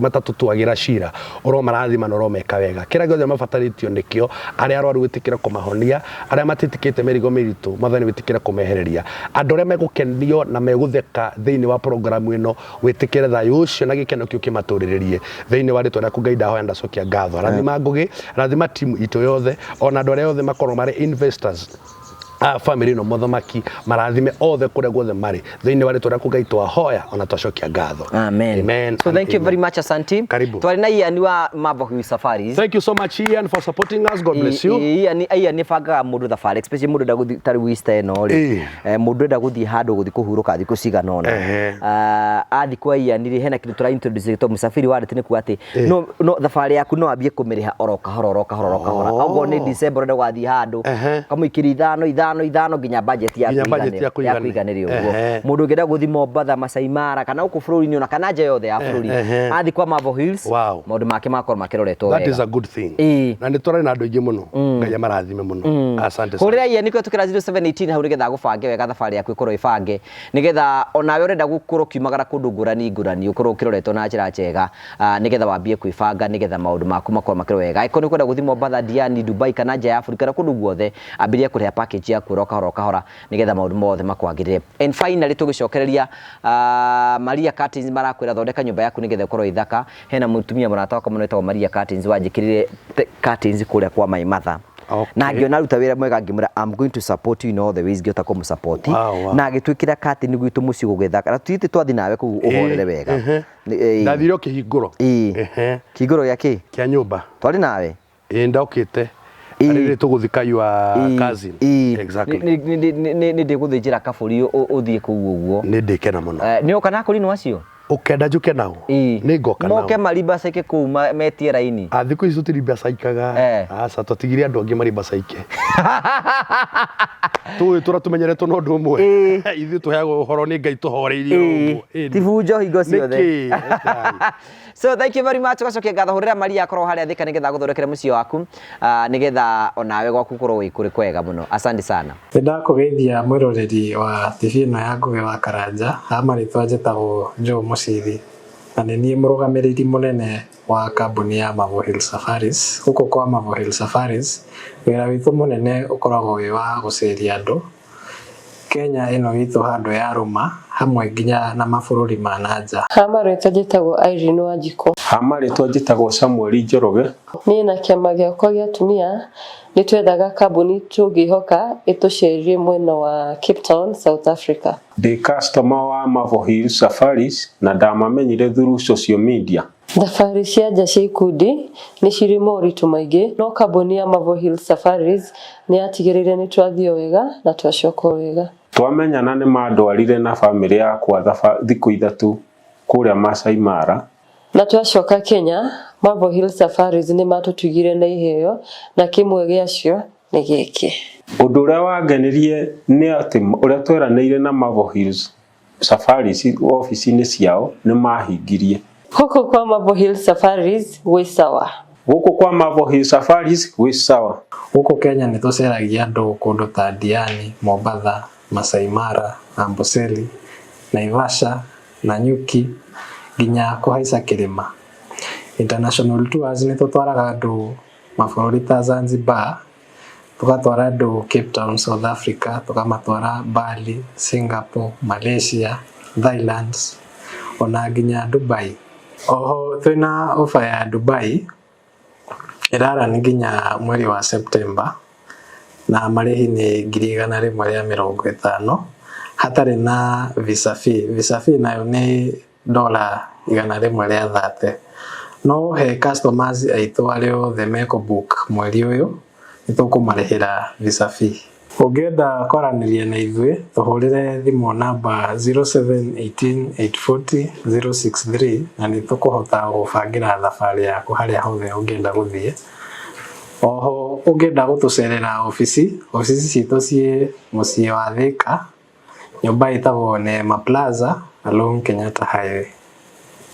matatutuagira cira oro marathima na oro meka wega kira giothe mabataritio nikio aria arwaru witikira kumahonia aria matitikite merigo miritu mathani witikira kumehereria andu aria megukenio na megutheka thiini wa programu ino witikire thayu ucio na gikeno kiu kimaturiririe thiini wa ritwa riaku Ngai ndahoya ndacokia ngatho rathima ngugi rathima timu itu yothe ona andu aria yothe makorwo mari investors family no mothamaki marathime othe kuria guothe mari thiini wa ritwa riaku Ngai twahoya ona twacokia ngatho amen so thank you very much Asante twari na Ian wa Mavokwi Safaris thank you so much Ian for supporting us God bless you Ian ni banga mundu thabari especially mundu nda guthi tari Easter no ri mundu nda guthi handu guthi kuhuruka thiku cigana ona athi kwa Ian ri hena kindu tura introduce to musafiri wa ritini ku ati no thabari yaku no ambie kumiriha oroka horo ogo ni December nda gwathi handu kamuikiri ithano ithano nginya budget ya kuiganĩria ũguo. Mũndũ ũngĩenda gũthiĩ Mombasa, Masai Mara kana gũkũ bũrũri-inĩ ona kana nja yothe ya bũrũri athiĩ kwa Marvel Hills, maũndũ make makorwo makĩroretwo wega. That is a good thing. Na nĩ tũrarĩ na andũ aingĩ mũno. Ngai amarathime mũno. Asante sana. Hũrĩra nĩkĩo tũkĩra 0718 hau nĩgetha gũbange wega thabarĩ yaku ĩkorwo ĩbange nĩgetha onawe ũrenda gũkorwo kiumagara kũndũ ngũrani ũkorwo ũkĩroretwo na njĩra njega nĩgetha wambie kwĩbanga nĩgetha maũndũ maku makorwo makĩrwo wega. Ĩkorwo nĩ kwenda gũthiĩ Mombasa, Diani, Dubai kana nja ya Afrika na kũndũ guothe ambĩrĩria kũrĩha package yaku ro kahora nĩgetha maũndũ mothe makwagĩrĩre. And finally tũgĩcokereria Maria Curtains marakwĩra thondeka nyũmba yaku nĩgetha ĩkorwo ĩthaka. Hena mũtumia mũrata wakwa mũno wĩtagwo Maria Curtains wanjĩkĩrĩre curtains kũrĩa kwa My Mother. Na ngĩona ruta wĩra mwega ngĩmwĩra I'm going to support you in all the ways ngĩhota kũmũsupport na agĩtwĩkĩra curtain gwitũ mũciĩ gũgĩthaka na tũthiĩte twathi nawe kũu ũhorere wega. Ndathire kĩhingũro kĩhingũro gĩa kĩ kĩa nyũmba twarĩ nawe ndokĩte arĩrĩ tũgũthika your cousin. Exactly. Nĩ ndĩgũthĩnjĩra kabũri ũthiĩ kũu ũguo. Nĩ ndĩkena mũno. Nĩ ũka na kũrinwo acio ukenda njuke nao nĩ ngoka nao moke mariba saike kuu metie raini thikũ ici tũtiriba saikaga aca tũtigire andũ angĩ mariba saike tũratumenyeretwo na ũndũ ũmwe ithuĩ tũheagwo ũhoro nĩ Ngai tũhoreirie ũguo tibunjo hingo ciothe. So thank you very much. Tũgacokia ngatho hũrĩra Maria akorwo harĩa thika nĩgetha gũthondekere mũciĩ waku nĩgetha onawe gwaku korwo wĩ kũrĩ kwega mũno. Asante sana. Ndakũgeithia mwĩroreri wa TV ĩno ya Ngugi wa Karanja. Marĩtwa njĩtagwo Joe Mũcithi na nĩ niĩ mũrũgamĩrĩri mũnene wa kambuni ya Marvel Hills Safaris. Gũkũ kwa Marvel Hills Safaris wĩra witũ mũnene ũkoragwo wĩ wa gũceria andũ Kenya ĩno itũ handũ ya rũma hamwe nginya na mabũrũri ma nanja. Marĩtwa njĩtagwo Irene Wanjikũ. Marĩtwa njĩtagwo Samuel Njoroge. Niĩ na kĩama gĩakwa gĩa atumia nĩ twethaga kambuni tũngĩhoka ĩtũcerie mwena wa Cape Town, South Africa. Ndĩ customer wa Marvel Hills Safaris na ndamamenyire through social media. Thabarĩ cia nja cia ikundi nĩ cirĩ moritũ maingĩ no kambuni ya Marvel Hills Safaris nĩ yatigĩrĩire nĩ twathiĩ wega na twacoka wega. Twamenyana nĩ mandwarire na family yakwa thikũ ithatũ kũrĩa Masai Mara na twacoka Kenya. Marvel Hills Safaris nĩ matũtugire na iheo na kĩmwe gĩacio nĩ gĩkĩ. Ũndũ ũrĩa wangenirie nĩ atĩ ũrĩa tweranĩire na Marvel Hills Safaris ofici-inĩ ciao nĩ mahingirie. Gũkũ kwa Marvel Hills Safaris gwĩ sawa. Gũkũ kwa Marvel Hills Safaris gwĩ sawa. Gũkũ Kenya nĩ tũceragia andũ kũndũ ta Diani, Mombasa, Masai Mara, Amboseli, Naivasha, Nanyuki nginya kũhaica kĩrĩma. International tours nĩ tũtwaraga andũ mabũrũri ta Zanzibar, tũgatwara andũ Cape Town, South Africa, tũkamatwara Bali, Singapore, Malaysia, Thailand ona nginya Dubai. Oho twĩna ofa ya Dubai ĩrara nĩ nginya mweri wa September na marĩhi nĩ 150 hatarĩ na visa fee. Visa fee nayo nĩ $130. No he customers aitũ arĩa othe meko book mweri ũyũ nĩ tũkũmarĩhĩra visa fee. Ũngĩenda kwaranĩria na ithuĩ tũhũrĩre thimũ namba 0718840063 na nĩ tũkũhota gũbangĩra thabarĩ yaku harĩa hothe ũngĩenda gũthiĩ. Oho ũngĩenda gũtũcerera ofici citũ ciĩ mũciĩ wa Thika, nyũmba ĩtagwo Neema Plaza along Kenyatta Highway.